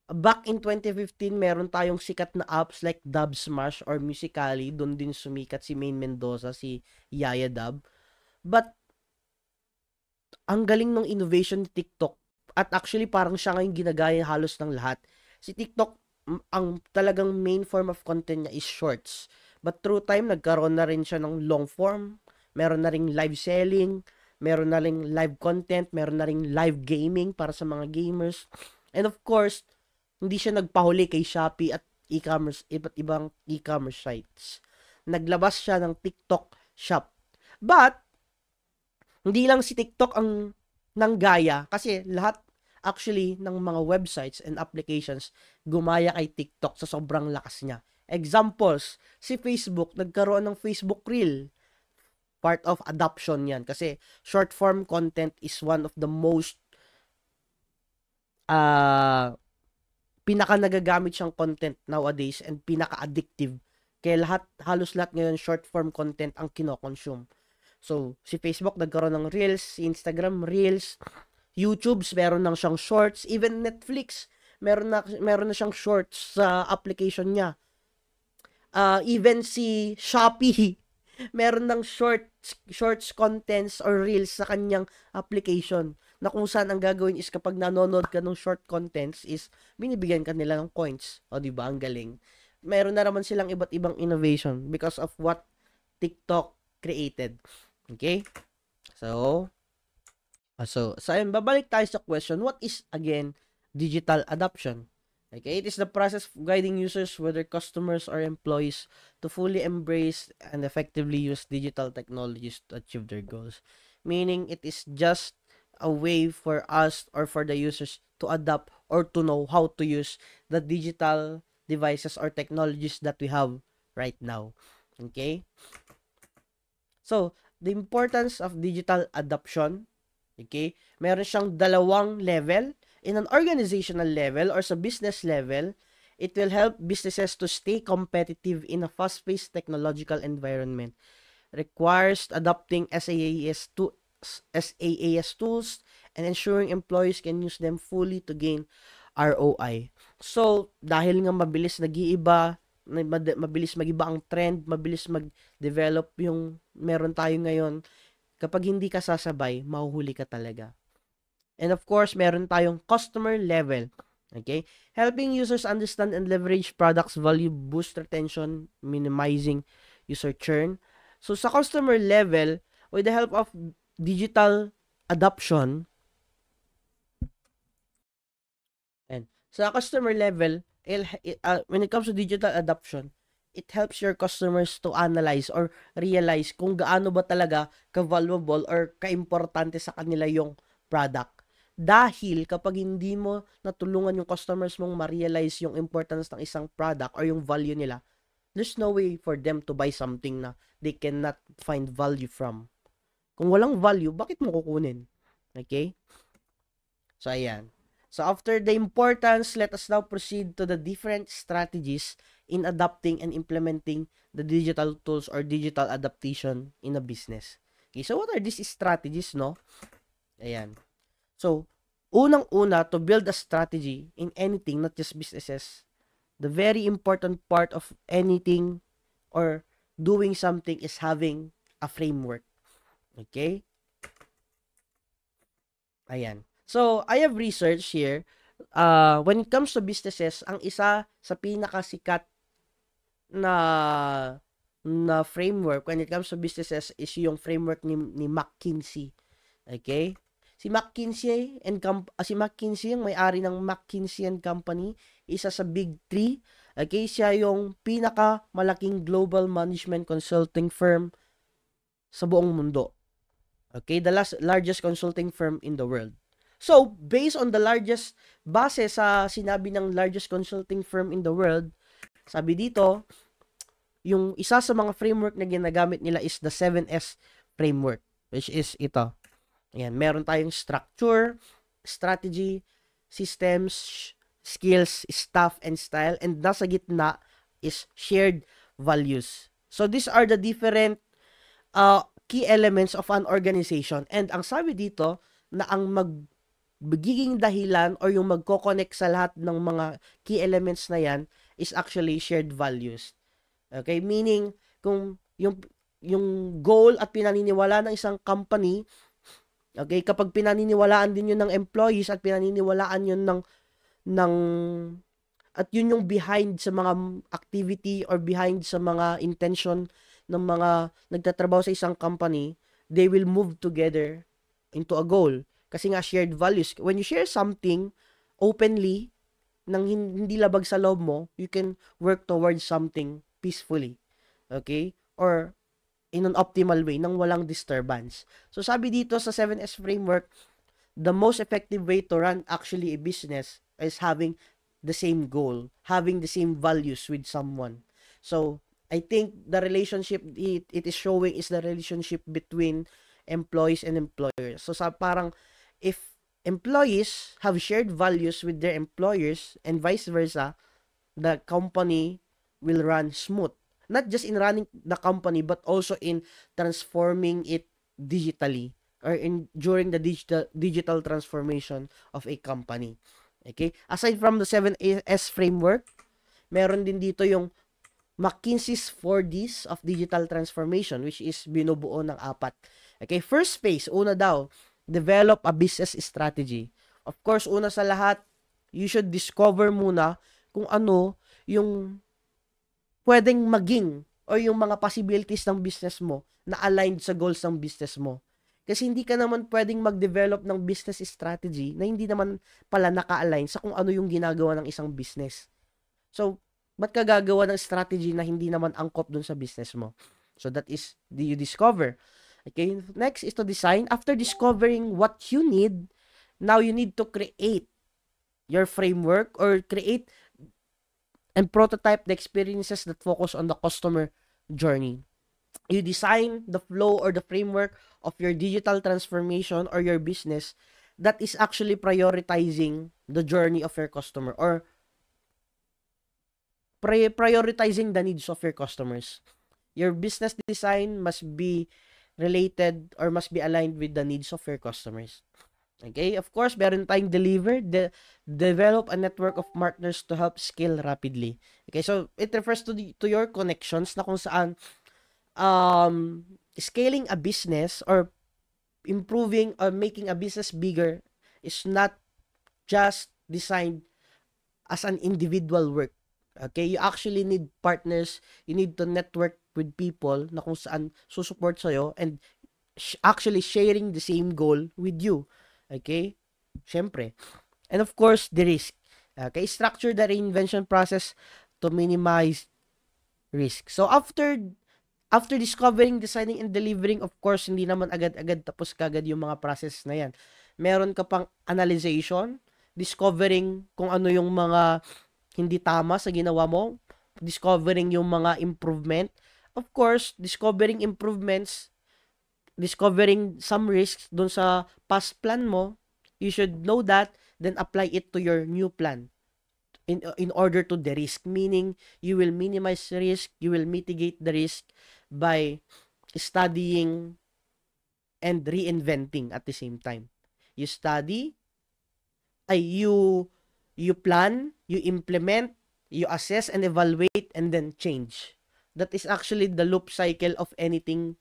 back in 2015, meron tayong sikat na apps like Dub Smash or Musical.ly. Doon din sumikat si Main Mendoza, si Yaya Dub. But, ang galing ng innovation ni TikTok. At actually, parang siya ngayon ginagaya halos ng lahat. Si TikTok, ang talagang main form of content niya is shorts. But through time, nagkaroon na rin siya ng long form. Meron na ring live selling. Meron na ring live content. Meron na ring live gaming para sa mga gamers. And of course, hindi siya nagpahuli kay Shopee at iba't ibang e-commerce sites. Naglabas siya ng TikTok Shop. But, hindi lang si TikTok ang nanggaya kasi lahat actually ng mga websites and applications gumaya kay TikTok sa sobrang lakas niya. Examples, si Facebook, nagkaroon ng Facebook Reel. Part of adoption yan kasi short form content is one of the most pinaka nagagamit siyang content nowadays and pinaka-addictive. Kaya halos lahat ngayon short form content ang kino-consume. So, si Facebook nagkaroon ng Reels, si Instagram Reels, YouTube meron na siyang shorts, even Netflix meron na siyang shorts sa application niya. Even si Shopee meron ng shorts contents or reels sa kanyang application na kung saan ang gagawin is kapag nanonood ka ng short contents is binibigyan ka nila ng coins. O di ba ang galing. Meron na naman silang iba't ibang innovation because of what TikTok created. Okay? So ayun, babalik tayo sa question, what is again digital adoption? Okay, it is the process of guiding users, whether customers or employees, to fully embrace and effectively use digital technologies to achieve their goals. Meaning, it is just a way for us or for the users to adapt or to know how to use the digital devices or technologies that we have right now. Okay? So, the importance of digital adoption, okay, meron siyang dalawang level. in an organizational level or sa business level, it will help businesses to stay competitive in a fast-paced technological environment. Requires adopting SaaS tools and ensuring employees can use them fully to gain ROI. So, dahil nga mabilis nag-iiba, mabilis mag-iba ang trend, mabilis mag-develop yung meron tayo ngayon, kapag hindi ka sasabay, mahuhuli ka talaga. And of course, meron tayong customer level. Okay? Helping users understand and leverage products value, boost retention, minimizing user churn. So, sa customer level, with the help of digital adoption, and sa customer level, when it comes to digital adoption, it helps your customers to analyze or realize kung gaano ba talaga ka-valuable or ka-importante sa kanila yung product. Dahil kapag hindi mo natulungan yung customers mong ma-realize yung importance ng isang product or yung value nila, there's no way for them to buy something na they cannot find value from. Kung walang value, bakit mo kukunin? Okay? So, ayan. So, after the importance, let us now proceed to the different strategies in adopting and implementing the digital tools or digital adaptation in a business. Okay, so what are these strategies, no? Ayan. So, unang-una, to build a strategy in anything, not just businesses, the very important part of anything or doing something is having a framework. Okay? Ayan. So, I have research here. When it comes to businesses, ang isa sa pinakasikat na framework when it comes to businesses is yung framework ni McKinsey. Okay? Si McKinsey, yung may-ari ng McKinsey & Company, isa sa Big 3. Okay? Siya yung pinakamalaking global management consulting firm sa buong mundo. Okay? The largest consulting firm in the world. So, based on the base sa sinabi ng largest consulting firm in the world, sabi dito, yung isa sa mga framework na ginagamit nila is the 7S framework, which is ito. Ayan, meron tayong structure, strategy, systems, skills, staff, and style, and nasa gitna is shared values. So, these are the different key elements of an organization. And ang sabi dito, na ang magiging dahilan or yung magko-connect sa lahat ng mga key elements na yan is actually shared values. Okay? Meaning, kung yung goal at pinaniniwala ng isang company, okay, kapag pinaniniwalaan din yun ng employees at pinaniniwalaan yun at yun yung behind sa mga activity or behind sa mga intention ng mga nagtatrabaho sa isang company, they will move together into a goal. Kasi nga shared values. When you share something openly, nang hindi labag sa loob mo, you can work towards something peacefully. Okay? Or in an optimal way, nang walang disturbance. So, sabi dito sa 7S framework, the most effective way to run actually a business is having the same goal, having the same values with someone. So, I think the relationship it is showing is the relationship between employees and employers. So, parang, if employees have shared values with their employers and vice versa, the company will run smooth. Not just in running the company, but also in transforming it digitally or during the digital transformation of a company. Okay? Aside from the 7S framework, meron din dito yung McKinsey's 4Ds of digital transformation, which is binubuo ng 4. Okay? First phase, una daw, develop a business strategy. Of course, una sa lahat, you should discover muna kung ano yung pwedeng maging o yung mga possibilities ng business mo na aligned sa goals ng business mo. Kasi hindi ka naman pwedeng mag-develop ng business strategy na hindi naman pala naka-align sa kung ano yung ginagawa ng isang business. So, ba't ka gagawa ng strategy na hindi naman angkop dun sa business mo? So, that is, you discover. Okay, next is to design. After discovering what you need, now you need to create your framework or create and prototype the experiences that focus on the customer journey. You design the flow or the framework of your digital transformation or your business that is actually prioritizing the journey of your customer, or prioritizing the needs of your customers. Your business design must be related or must be aligned with the needs of your customers. Okay? Of course, meron tayong develop a network of partners to help scale rapidly. Okay? So, it refers to your connections na kung saan scaling a business or improving or making a business bigger is not just designed as an individual work. Okay? You actually need partners. You need to network with people na kung saan susupport sa'yo and actually sharing the same goal with you. Okay? Siyempre. And of course, the risk. Okay? Structure the reinvention process to minimize risk. So, after discovering, designing, and delivering, of course, hindi naman agad-agad tapos kagad yung mga process na yan. Meron ka pang analyzation, discovering kung ano yung mga hindi tama sa ginawa mo, discovering yung mga improvement. Of course, discovering improvements, discovering some risks dun sa past plan mo, you should know that, then apply it to your new plan in order to de-risk, meaning you will minimize risk, you will mitigate the risk by studying and reinventing at the same time. You study, you plan, you implement, you assess and evaluate, and then change. That is actually the loop cycle of anything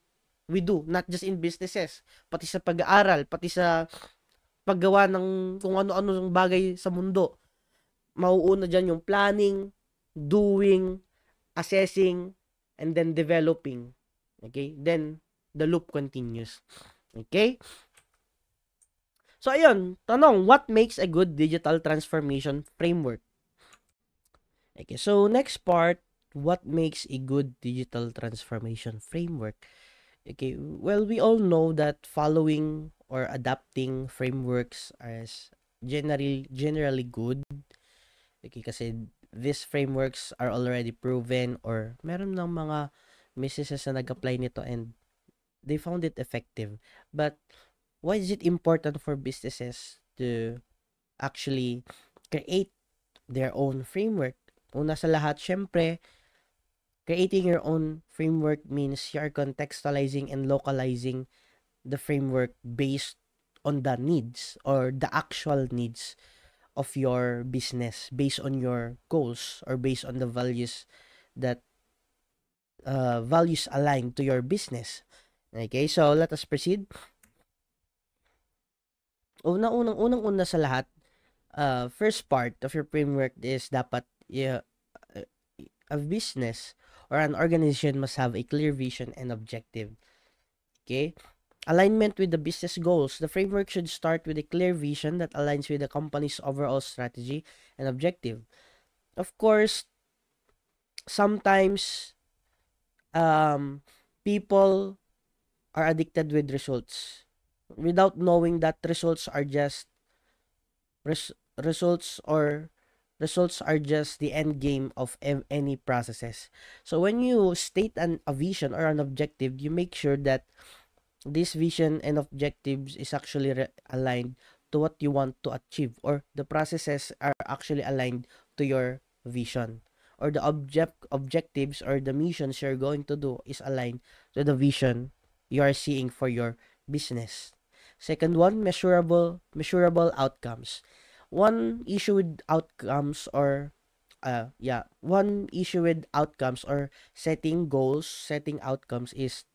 we do, not just in businesses, pati sa pag-aaral, pati sa paggawa ng kung ano-ano ng bagay sa mundo. Mauuna dyan yung planning, doing, assessing, and then developing. Okay? Then, the loop continues. Okay? So, ayun. Tanong, what makes a good digital transformation framework? Okay, so next part, what makes a good digital transformation framework? Okay, well, we all know that following or adapting frameworks is generally good. Okay, kasi these frameworks are already proven or meron ng mga businesses na nag-apply nito and they found it effective. But why is it important for businesses to actually create their own framework? Una sa lahat, syempre, creating your own framework means you are contextualizing and localizing the framework based on the needs or the actual needs of your business, based on your goals or based on the values that values aligned to your business. Okay, so let us proceed. Unang-una sa lahat, first part of your framework is dapat a business or an organization must have a clear vision and objective. Okay? Alignment with the business goals. The framework should start with a clear vision that aligns with the company's overall strategy and objective. Of course, sometimes people are addicted with results without knowing that results are just results are just the end game of any processes. So when you state a vision or an objective, you make sure that this vision and objectives is actually aligned to what you want to achieve, or the processes are actually aligned to your vision, or the objectives or the missions you're going to do is aligned to the vision you are seeing for your business. Second one, measurable outcomes. One issue with outcomes or setting goals, setting outcomes is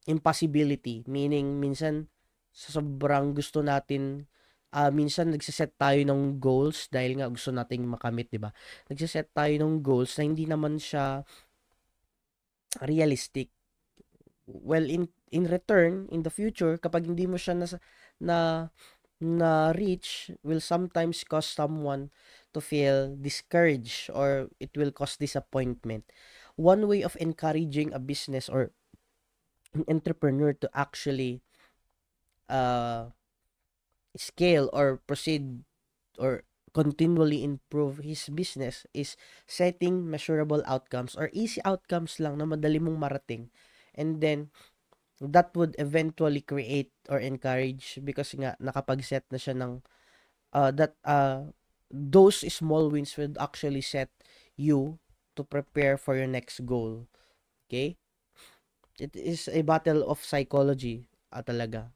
impossibility. Meaning, minsan, sa sobrang gusto natin, minsan nagsiset tayo ng goals dahil nga gusto nating makamit, di ba? Nagsiset tayo ng goals na hindi naman siya realistic. Well, in return, in the future, kapag hindi mo siya na reach, will sometimes cause someone to feel discouraged or it will cause disappointment. One way of encouraging a business or an entrepreneur to actually scale or proceed or continually improve his business is setting measurable outcomes or easy outcomes lang na madali mong marating, and then that would eventually create or encourage, because nga nakapag-set na siya ng that those small wins would actually set you to prepare for your next goal. Okay? It is a battle of psychology talaga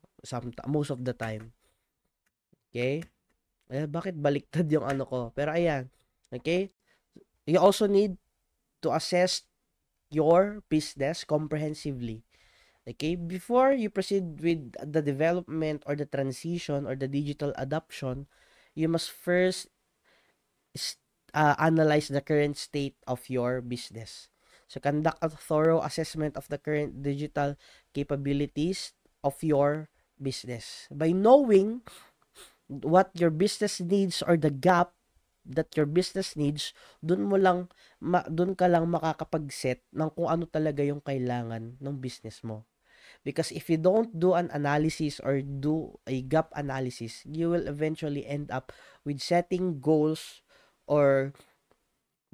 most of the time. Okay? Bakit baliktad yung ano ko? Pero ayan. Okay? You also need to assess your business comprehensively. Okay? Before you proceed with the development or the transition or the digital adoption, you must first analyze the current state of your business. So, conduct a thorough assessment of the current digital capabilities of your business. By knowing what your business needs or the gap that your business needs, dun ka lang makakapag-set ng kung ano talaga yung kailangan ng business mo. Because if you don't do an analysis or do a gap analysis, you will eventually end up with setting goals or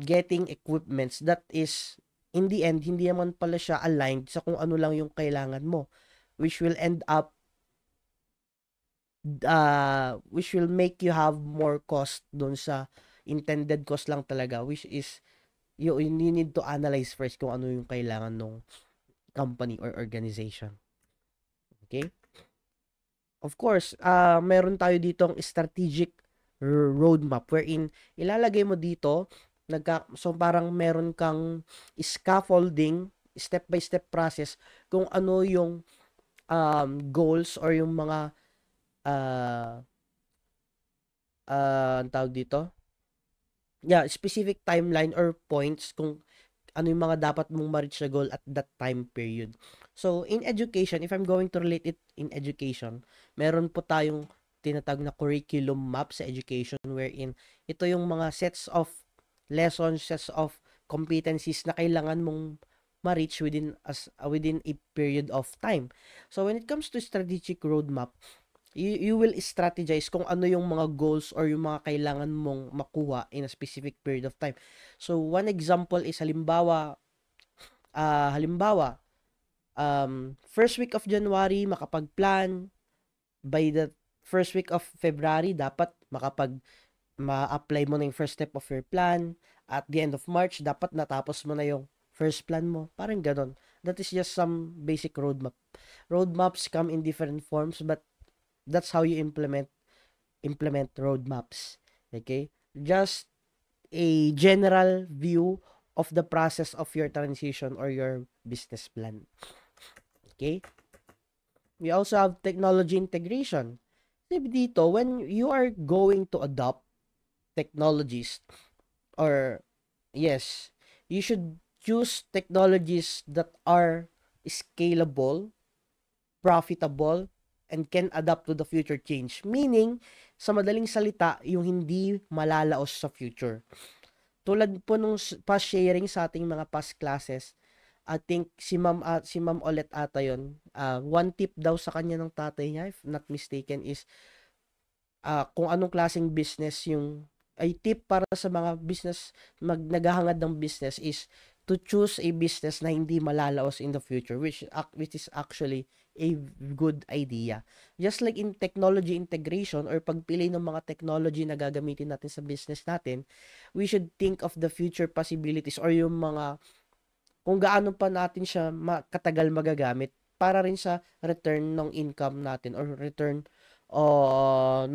getting equipments that is, in the end, hindi naman pala siya aligned sa kung ano lang yung kailangan mo, which will end up which will make you have more cost doon sa intended cost lang talaga, which is you need to analyze first kung ano yung kailangan ng company or organization. Okay? Of course, meron tayo ditong strategic roadmap wherein ilalagay mo dito so parang meron kang scaffolding, step by step process kung ano yung goals or yung mga ang tawag dito, specific timeline or points kung ano yung mga dapat mong ma-reach na goal at that time period. So, in education, if I'm going to relate it in education, meron po tayong tinatawag na curriculum map sa education wherein ito yung mga sets of lessons, sets of competencies na kailangan mong ma-reach within a period of time. So, when it comes to strategic roadmap, you will strategize kung ano yung mga goals or yung mga kailangan mong makuha in a specific period of time. So, one example is halimbawa, first week of January, makapag-plan. By the first week of February, dapat ma-apply mo na yung first step of your plan. At the end of March, dapat natapos mo na yung first plan mo. Parang ganon. That is just some basic roadmap. Roadmaps come in different forms, but that's how you implement roadmaps. Okay? Just a general view of the process of your transition or your business plan. Okay? We also have technology integration. Dito, when you are going to adopt technologies, or yes, you should choose technologies that are scalable, profitable, and can adapt to the future change. Meaning, sa madaling salita, yung hindi malalaos sa future. Tulad po nung past sharing sa ating mga past classes, I think si Ma'am ulit ata yon. One tip daw sa kanya ng tatay niya, if not mistaken, is kung anong klaseng business yung ay tip para sa mga business naghahangad ng business is to choose a business na hindi malalaos in the future, which is actually a good idea. Just like in technology integration or pagpili ng mga technology na gagamitin natin sa business natin, we should think of the future possibilities or yung mga kung gaano pa natin siya katagal magagamit para rin sa return ng income natin or return or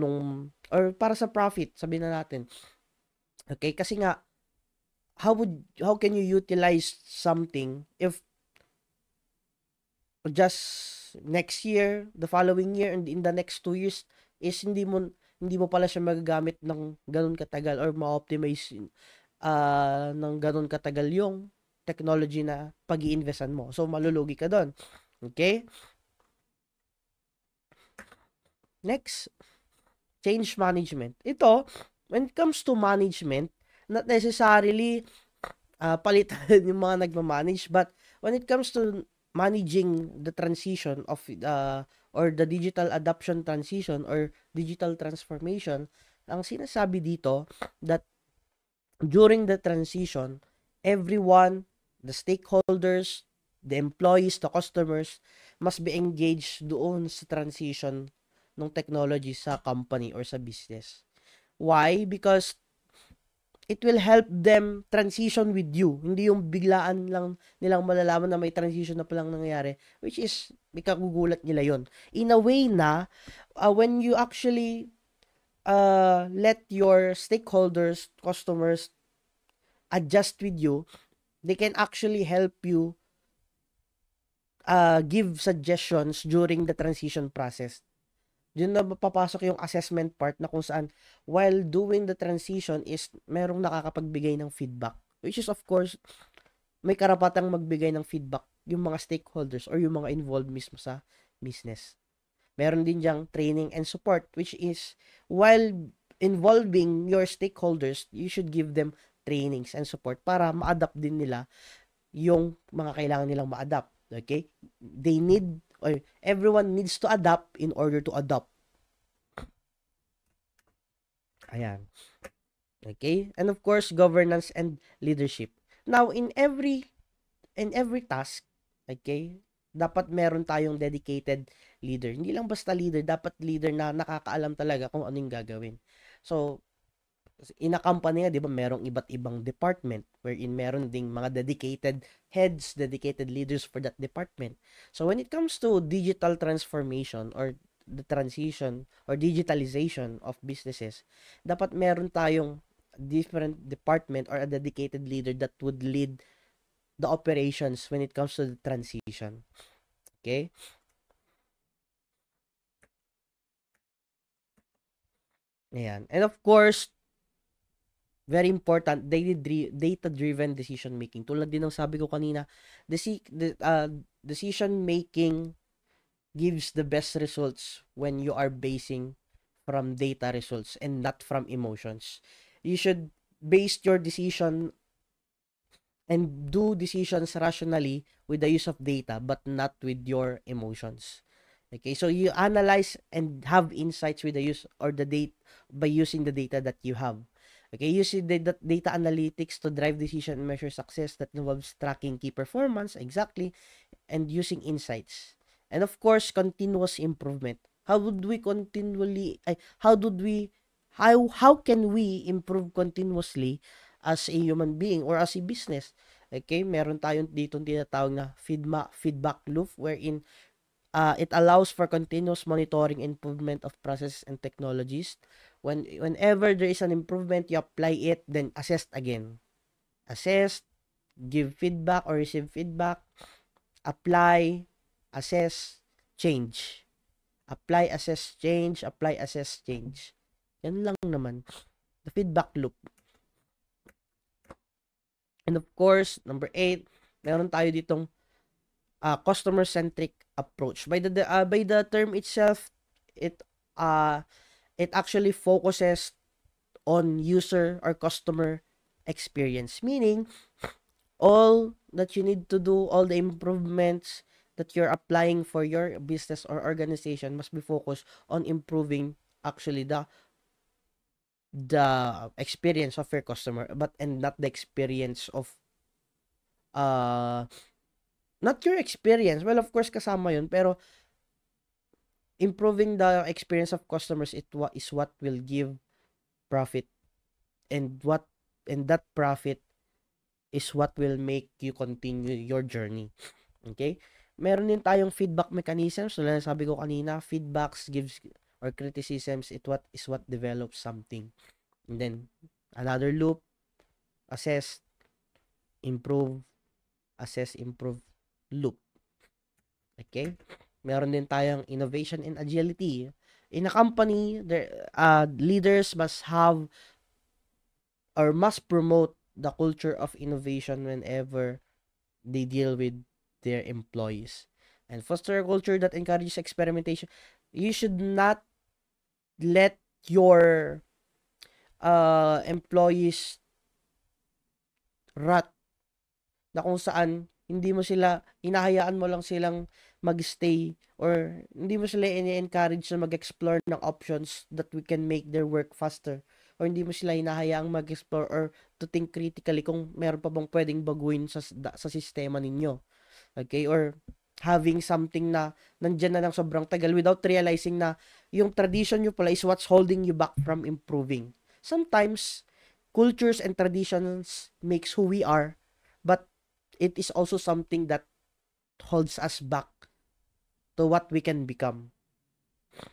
para sa profit, sabihin na natin. Okay, kasi nga how can you utilize something if just next year, the following year, and in the next 2 years is hindi mo pala siya magagamit ng ganun katagal or ma-optimize ng ganun katagal yung technology na pag-iinvestan mo. So, malulugi ka doon. Okay? Next, change management. Ito, when it comes to management, not necessarily palitan yung mga nagmamanage, but when it comes to managing the transition of or the digital adoption transition or digital transformation, ang sinasabi dito that during the transition, everyone, the stakeholders, the employees, the customers, must be engaged doon sa transition ng technology sa company or sa business. Why? Because it will help them transition with you. Hindi yung biglaan lang nilang malalaman na may transition na palang nangyayari, which is, may kagugulat nila yon. In a way na, when you actually let your stakeholders, customers, adjust with you, they can actually help you give suggestions during the transition process. Diyan na papasok yung assessment part na kung saan while doing the transition is merong nakakapagbigay ng feedback. Which is of course, may karapatang magbigay ng feedback yung mga stakeholders or yung mga involved mismo sa business. Meron din diyang training and support, which is while involving your stakeholders, you should give them trainings and support para ma-adapt din nila yung mga kailangan nilang ma-adapt. Okay? They need, or everyone needs to adapt in order to adopt. Ayan. Okay? And of course, governance and leadership. Now, in every task, okay, dapat meron tayong dedicated leader. Hindi lang basta leader, dapat leader na nakakaalam talaga kung ano yung gagawin. So, in a company, di ba, merong iba't ibang department wherein meron ding mga dedicated heads, dedicated leaders for that department. So, when it comes to digital transformation or the transition or digitalization of businesses, dapat meron tayong different department or a dedicated leader that would lead the operations when it comes to the transition. Okay? Ayan. And of course, very important, data-driven decision making. Tulad din ng sabi ko kanina, decision making gives the best results when you are basing from data results and not from emotions. You should base your decision and do decisions rationally with the use of data but not with your emotions. Okay, so you analyze and have insights with the use or the data by using the data that you have. Okay, using the data analytics to drive decision and measure success that involves tracking key performance, exactly, and using insights. And of course, continuous improvement. How would we continually, how can we improve continuously as a human being or as a business? Okay, meron tayong dito tinatawag na feedback loop wherein it allows for continuous monitoring and improvement of processes and technologies. Whenever there is an improvement, you apply it, then assess again. Assess, give feedback or receive feedback, apply, assess, change. Apply, assess, change, apply, assess, change. Yan lang naman. The feedback loop. And of course, number 8, meron tayo ditong customer-centric approach. By the term itself, it actually focuses on user or customer experience. Meaning, all that you need to do, all the improvements that you're applying for your business or organization must be focused on improving actually the experience of your customer, and not the experience of not your experience. Well, of course, kasama yun. Pero, improving the experience of customers is what will give profit. And that profit is what will make you continue your journey. Okay? Meron din tayong feedback mechanisms. So, sabi ko kanina, feedbacks gives or criticisms is what develops something. And then, another loop, assess, improve, assess, improve, loop. Okay? Meron din tayong innovation and agility. In a company, leaders must have or must promote the culture of innovation whenever they deal with their employees. And foster a culture that encourages experimentation. You should not let your employees rot na kung saan hindi mo sila, hinahayaan mo lang silang mag-stay or hindi mo sila ini-encourage na mag-explore ng options that we can make their work faster or hindi mo sila hinahayaang mag-explore or to think critically kung meron pa bang pwedeng baguhin sa sistema ninyo. Okay? Or having something na nandyan na ng sobrang tagal without realizing na yung tradition nyo pala is what's holding you back from improving. Sometimes, cultures and traditions makes who we are, but it is also something that holds us back to what we can become,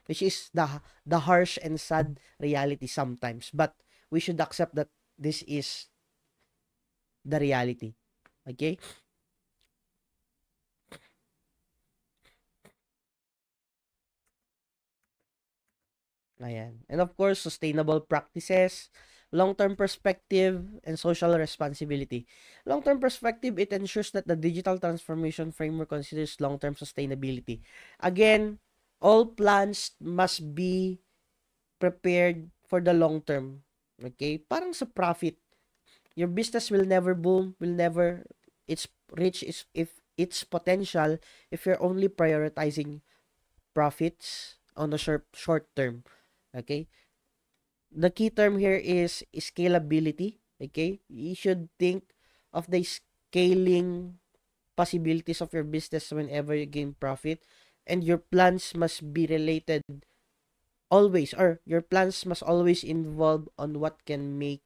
which is the harsh and sad reality sometimes. But we should accept that this is the reality. Okay? Ayan. And of course, sustainable practices, long-term perspective, and social responsibility. Long-term perspective, it ensures that the digital transformation framework considers long-term sustainability. Again, all plans must be prepared for the long term. Okay? Parang sa profit, your business will never boom, will never its reach is if its potential if you're only prioritizing profits on the short term. Okay? The key term here is scalability. Okay? You should think of the scaling possibilities of your business whenever you gain profit, and your plans must be related always, or your plans must always involve on what can make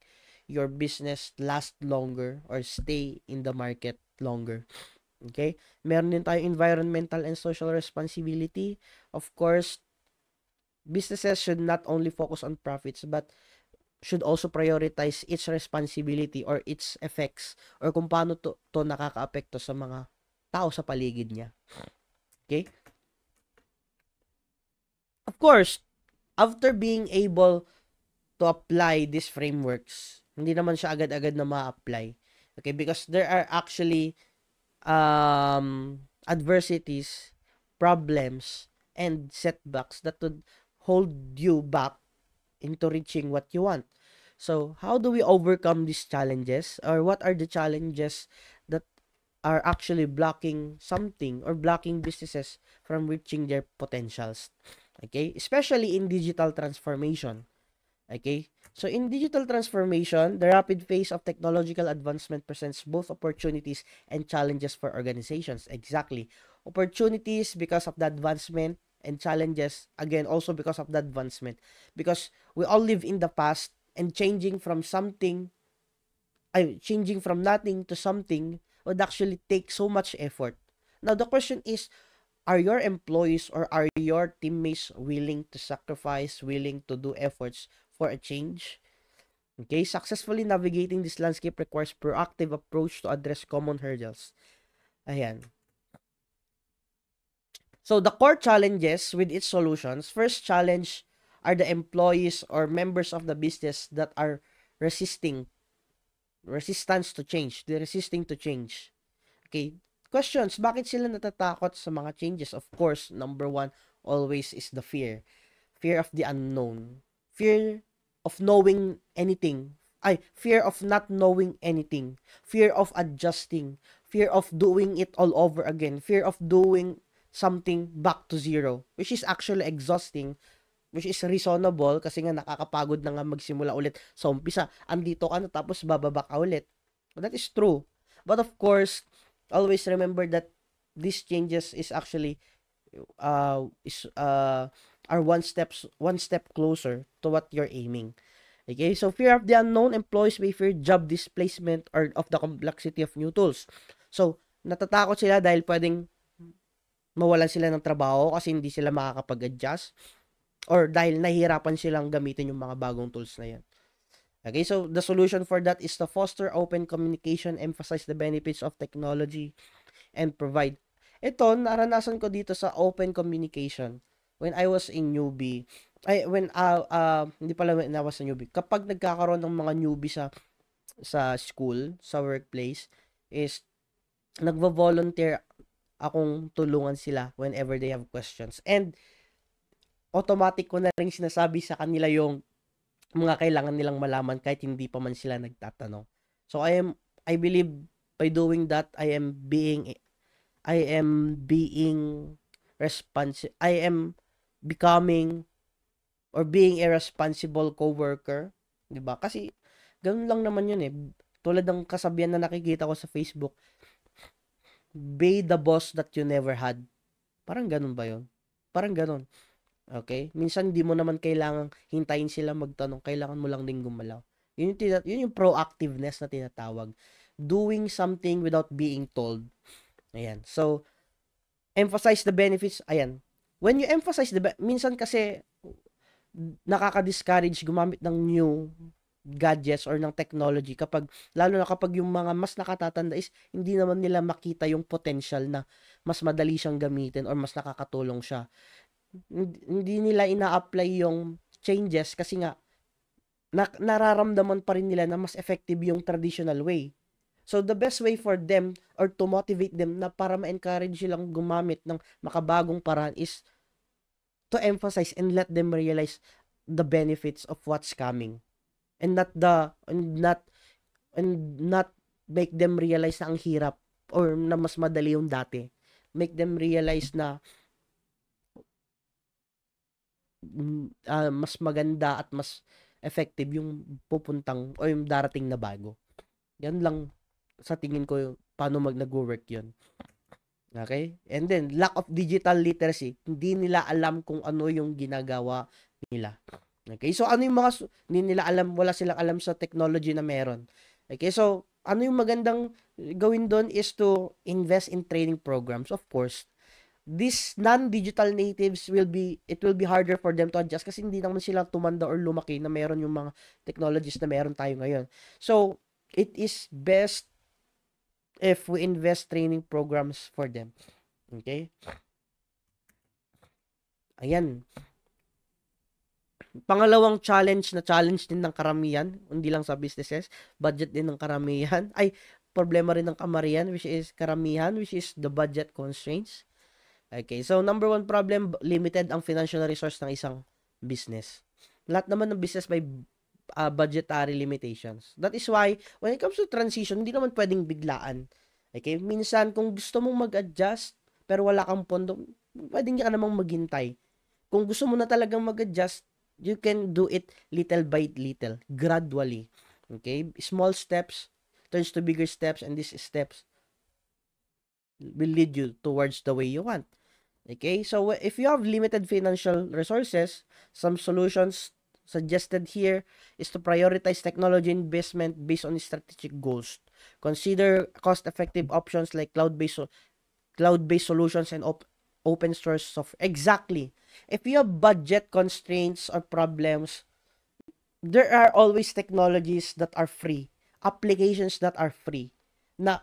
your business last longer or stay in the market longer. Okay? Meron din tayo environmental and social responsibility. Of course, businesses should not only focus on profits but should also prioritize its responsibility or its effects or kung paano to nakakaapekto sa mga tao sa paligid niya. Okay? Of course, after being able to apply these frameworks, hindi naman siya agad-agad na ma-apply. Okay? Because there are actually adversities, problems, and setbacks that would hold you back into reaching what you want. So, how do we overcome these challenges, or what are the challenges that are actually blocking something or blocking businesses from reaching their potentials? Okay? Especially in digital transformation. Okay? So, in digital transformation, the rapid pace of technological advancement presents both opportunities and challenges for organizations. Exactly. Opportunities because of the advancement, and challenges, again, also because of the advancement. Because we all live in the past, and changing from nothing to something would actually take so much effort. Now, the question is, are your employees or are your teammates willing to sacrifice, willing to do efforts for a change? Okay, successfully navigating this landscape requires proactive approach to address common hurdles. Ayan. So the core challenges with its solutions, first challenge are the employees or members of the business that are resistance to change. They're resisting to change. Okay, questions, bakit sila natatakot sa mga changes? Of course, number one always is the fear. Fear of the unknown. Fear of knowing anything. Fear of not knowing anything. Fear of adjusting. Fear of doing it all over again. Fear of doing something back to zero, which is actually exhausting, which is reasonable kasi nga nakakapagod na nga magsimula ulit sa umpisa. Andito ka na tapos bababa ka ulit. That is true. But of course, always remember that these changes is actually are one step closer to what you're aiming. Okay, so fear of the unknown, employees may fear job displacement or of the complexity of new tools. So, natatakot sila dahil pwedeng mawalan sila ng trabaho kasi hindi sila makakapag-adjust or dahil nahihirapan silang gamitin yung mga bagong tools na yan. Okay, so the solution for that is to foster open communication, emphasize the benefits of technology, and provide. Ito, naranasan ko dito sa open communication when I was in newbie. Hindi pala when I was a newbie. Kapag nagkakaroon ng mga newbie sa school, sa workplace, is nagvo-volunteer akong tulungan sila whenever they have questions. And automatic ko na rin sinasabi sa kanila yung mga kailangan nilang malaman kahit hindi pa man sila nagtatanong. So I believe by doing that I am becoming or being a responsible coworker, 'di ba? Kasi ganun lang naman 'yun eh. Tulad ng kasabihan na nakikita ko sa Facebook, be the boss that you never had. Parang ganun ba yun? Parang ganun. Okay? Minsan, di mo naman kailangang hintayin sila magtanong. Kailangan mo lang din gumalaw. Yun yung proactiveness na tinatawag. Doing something without being told. Ayan. So, emphasize the benefits. Ayan. When you emphasize minsan kasi nakaka-discourage gumamit ng new gadgets or ng technology kapag, lalo na kapag yung mga mas nakatatanda is hindi naman nila makita yung potential na mas madali siyang gamitin or mas nakakatulong siya. Hindi nila ina-apply yung changes kasi nga nararamdaman pa rin nila na mas effective yung traditional way. So, the best way for them or to motivate them na para ma-encourage silang gumamit ng makabagong paraan is to emphasize and let them realize the benefits of what's coming. And not make them realize na ang hirap or na mas madali yung dati. Make them realize na mas maganda at mas effective yung pupuntang o yung darating na bago. Yan lang sa tingin ko paano nag-work yun. Okay? And then, lack of digital literacy. Hindi nila alam kung ano yung ginagawa nila. Okay? So, ano yung hindi nila alam, wala silang alam sa technology na meron. Okay? So, ano yung magandang gawin doon is to invest in training programs. Of course, these non-digital natives it will be harder for them to adjust kasi hindi naman sila tumanda or lumaki na meron yung mga technologies na meron tayo ngayon. So, it is best if we invest training programs for them. Okay? Ayan. Pangalawang challenge din ng karamihan, hindi lang sa businesses, budget din ng karamihan. Problema rin ng kamarian, which is karamihan, which is the budget constraints. Okay, so number one problem, limited ang financial resource ng isang business. Lahat naman ng business may budgetary limitations. That is why, when it comes to transition, hindi naman pwedeng biglaan. Okay? Minsan, kung gusto mong mag-adjust, pero wala kang pondo, pwedeng ka namang maghintay. Kung gusto mo na talagang mag-adjust, you can do it little by little, gradually. Okay? Small steps turns to bigger steps, and these steps will lead you towards the way you want. Okay? So, if you have limited financial resources, some solutions suggested here is to prioritize technology investment based on strategic goals. Consider cost-effective options like cloud-based solutions and open source software. Exactly. If you have budget constraints or problems, there are always technologies that are free, applications that are free, na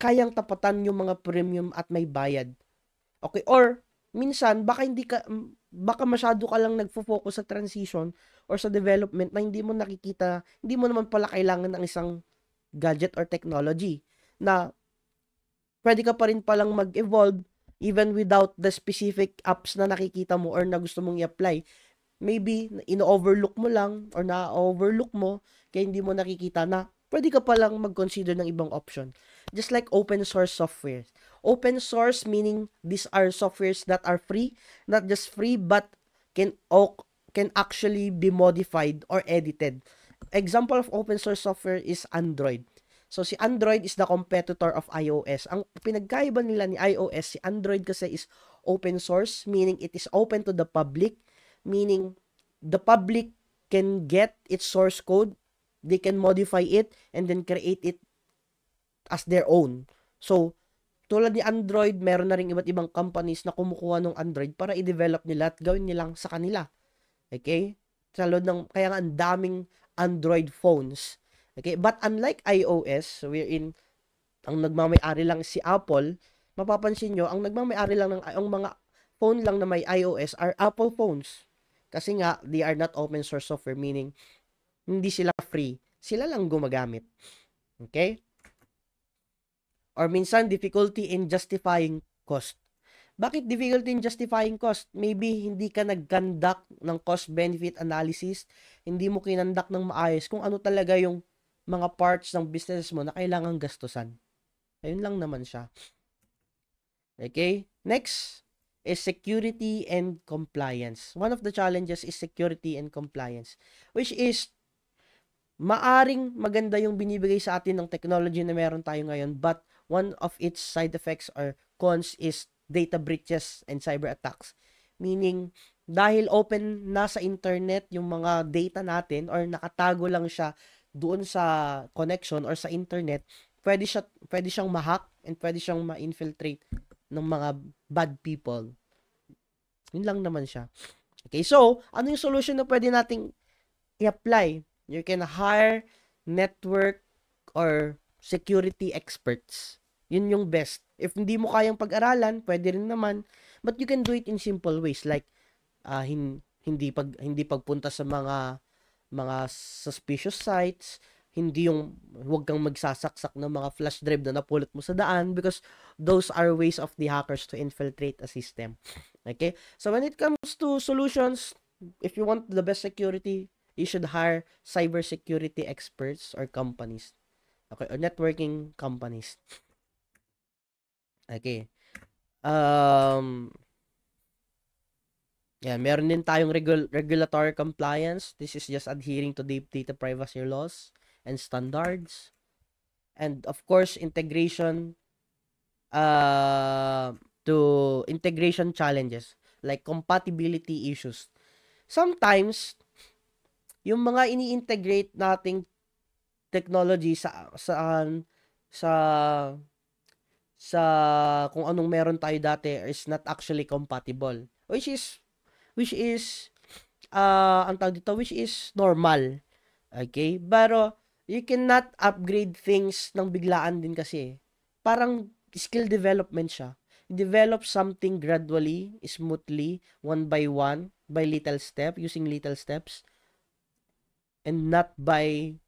kayang tapatan yung mga premium at may bayad. Okay? Or, minsan, baka masyado ka lang nagfo-focus sa transition or sa development na hindi mo nakikita, hindi mo naman pala kailangan ng isang gadget or technology na pwede ka pa rin palang mag-evolve even without the specific apps na nakikita mo or na gusto mong i-apply. Maybe, ino-overlook mo lang or na-overlook mo kaya hindi mo nakikita na pwede ka palang mag-consider ng ibang option. Just like open source software. Open source meaning these are softwares that are free, not just free but can actually be modified or edited. Example of open source software is Android. So si Android is the competitor of iOS. Ang pinagkaiba nila ni iOS, si Android kasi is open source, meaning it is open to the public, meaning the public can get its source code, they can modify it, and then create it as their own. So, tulad ni Android, meron na rin iba't ibang companies na kumukuha ng Android para i-develop nila at gawin nilang sa kanila. Okay? Kaya nga ang daming Android phones. Okay? But unlike iOS, wherein ang nagmamay-ari lang si Apple, mapapansin nyo, ang nagmamay-ari lang ang mga phone lang na may iOS are Apple phones. Kasi nga, they are not open source software, meaning hindi sila free. Sila lang gumagamit. Okay? Or minsan, difficulty in justifying cost. Bakit difficulty in justifying cost? Maybe hindi ka nag-conduct ng cost-benefit analysis, hindi mo kinandak ng maayos kung ano talaga yung mga parts ng business mo na kailangang gastusan. Ayun lang naman siya. Okay? Next is security and compliance. One of the challenges is security and compliance, which is maaring maganda yung binibigay sa atin ng technology na meron tayo ngayon, but one of its side effects or cons is data breaches and cyber attacks. Meaning, dahil open na sa internet yung mga data natin or nakatago lang siya doon sa connection or sa internet, pwede siyang ma-hack and pwede siyang ma-infiltrate ng mga bad people. Yun lang naman siya. Okay, so, ano yung solution na pwede nating i-apply? You can hire network or security experts. Yun yung best. If hindi mo kayang pag-aralan, pwede rin naman. But you can do it in simple ways like hindi pagpunta sa mga suspicious sites, hindi yung huwag kang magsasaksak ng mga flash drive na napulot mo sa daan because those are ways of the hackers to infiltrate a system. Okay? So when it comes to solutions, if you want the best security, you should hire cybersecurity experts or companies. Okay, or networking companies. Okay. Yeah, meron din tayong regulatory compliance. This is just adhering to the data privacy laws and standards. And of course, integration to integration challenges like compatibility issues. Sometimes yung mga ini-integrate nating technology sa kung anong meron tayo dati is not actually compatible, which is ang tawag dito, which is normal. Okay? Pero you cannot upgrade things ng biglaan din kasi. Parang skill development siya. You develop something gradually, smoothly, one by one, by little step, using little steps, and not by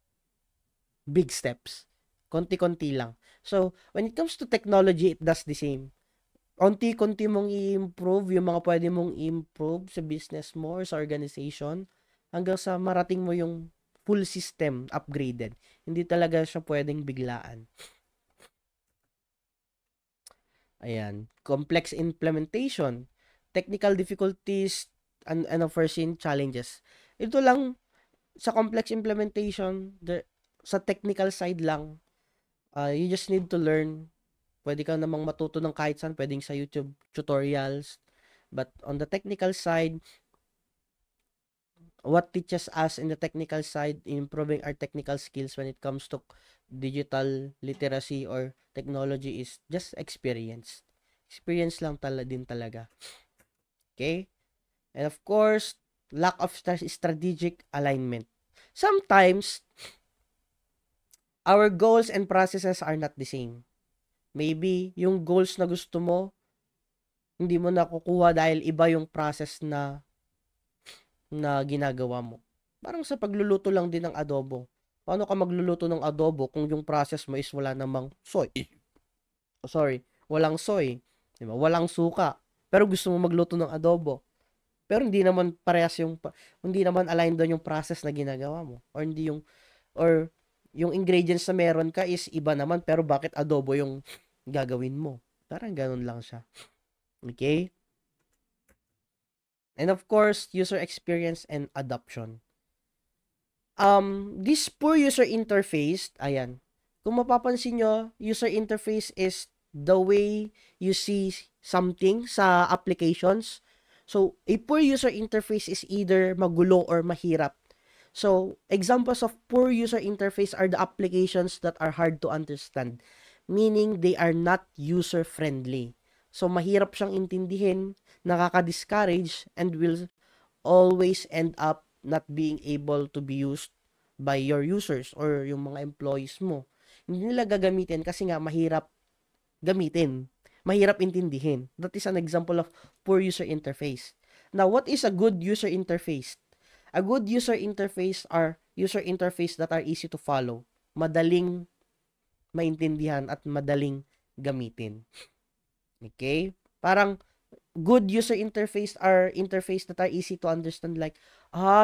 big steps. Konti-konti lang. So, when it comes to technology, it does the same. Konti-konti mong i-improve yung mga pwede mong i-improve sa business mo or sa organization hanggang sa marating mo yung full system upgraded. Hindi talaga siya pwedeng biglaan. Ayan. Complex implementation, technical difficulties, and unforeseen challenges. Ito lang, sa complex implementation, sa technical side lang, you just need to learn. Pwede ka namang matuto ng kahit saan, pwedeng sa YouTube tutorials. But on the technical side, what teaches us in the technical side, improving our technical skills when it comes to digital literacy or technology is just experience. Experience lang din talaga. Okay? And of course, lack of strategic alignment. Sometimes, our goals and processes are not the same. Maybe, yung goals na gusto mo, hindi mo nakukuha dahil iba yung process na ginagawa mo. Parang sa pagluluto lang din ng adobo. Paano ka magluluto ng adobo kung yung process mo is wala namang soy? Walang soy. Diba? Walang suka. Pero gusto mo magluto ng adobo. Pero hindi naman parehas hindi naman aligned doon yung process na ginagawa mo. Or yung ingredients na meron ka is iba naman, pero bakit adobo yung gagawin mo? Parang ganun lang siya. Okay? And of course, user experience and adoption. This poor user interface, ayan. Kung mapapansin nyo, user interface is the way you see something sa applications. So, a poor user interface is either magulo or mahirap. So, examples of poor user interface are the applications that are hard to understand, meaning they are not user-friendly. So, mahirap siyang intindihin, nakaka-discourage, and will always end up not being able to be used by your users or yung mga employees mo. Hindi nila gagamitin kasi nga mahirap gamitin. Mahirap intindihin. That is an example of poor user interface. Now, what is a good user interface? A good user interface are user interface that are easy to follow, madaling maintindihan at madaling gamitin. Okay? Parang good user interface are interface that are easy to understand, like,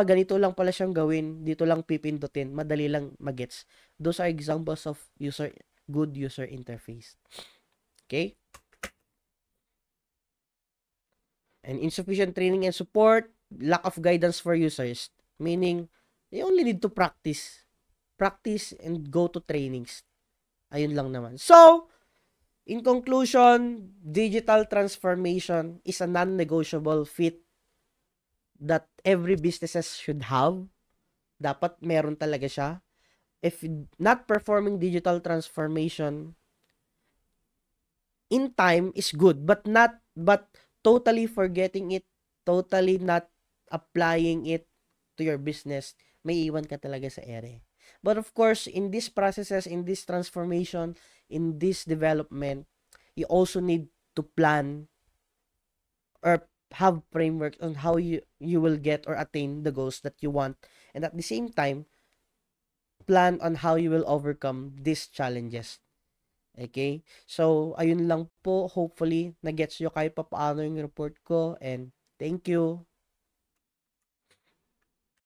ganito lang pala siyang gawin, dito lang pipindutin, madali lang magets. Those are examples of good user interface. Okay? And insufficient training and support, lack of guidance for users, meaning you only need to practice and go to trainings. Ayun lang naman. So, In conclusion, digital transformation is a non-negotiable fit that every businesses should have. Dapat meron talaga siya. If not performing digital transformation in time is good, but totally forgetting it, totally not applying it to your business, may iwan ka talaga sa ere. But of course, in these processes, in this transformation, in this development, you also need to plan or have frameworks on how you will get or attain the goals that you want, and at the same time plan on how you will overcome these challenges. Okay? So ayun lang po, hopefully na gets nyo kahit papaano yung report ko, and thank you.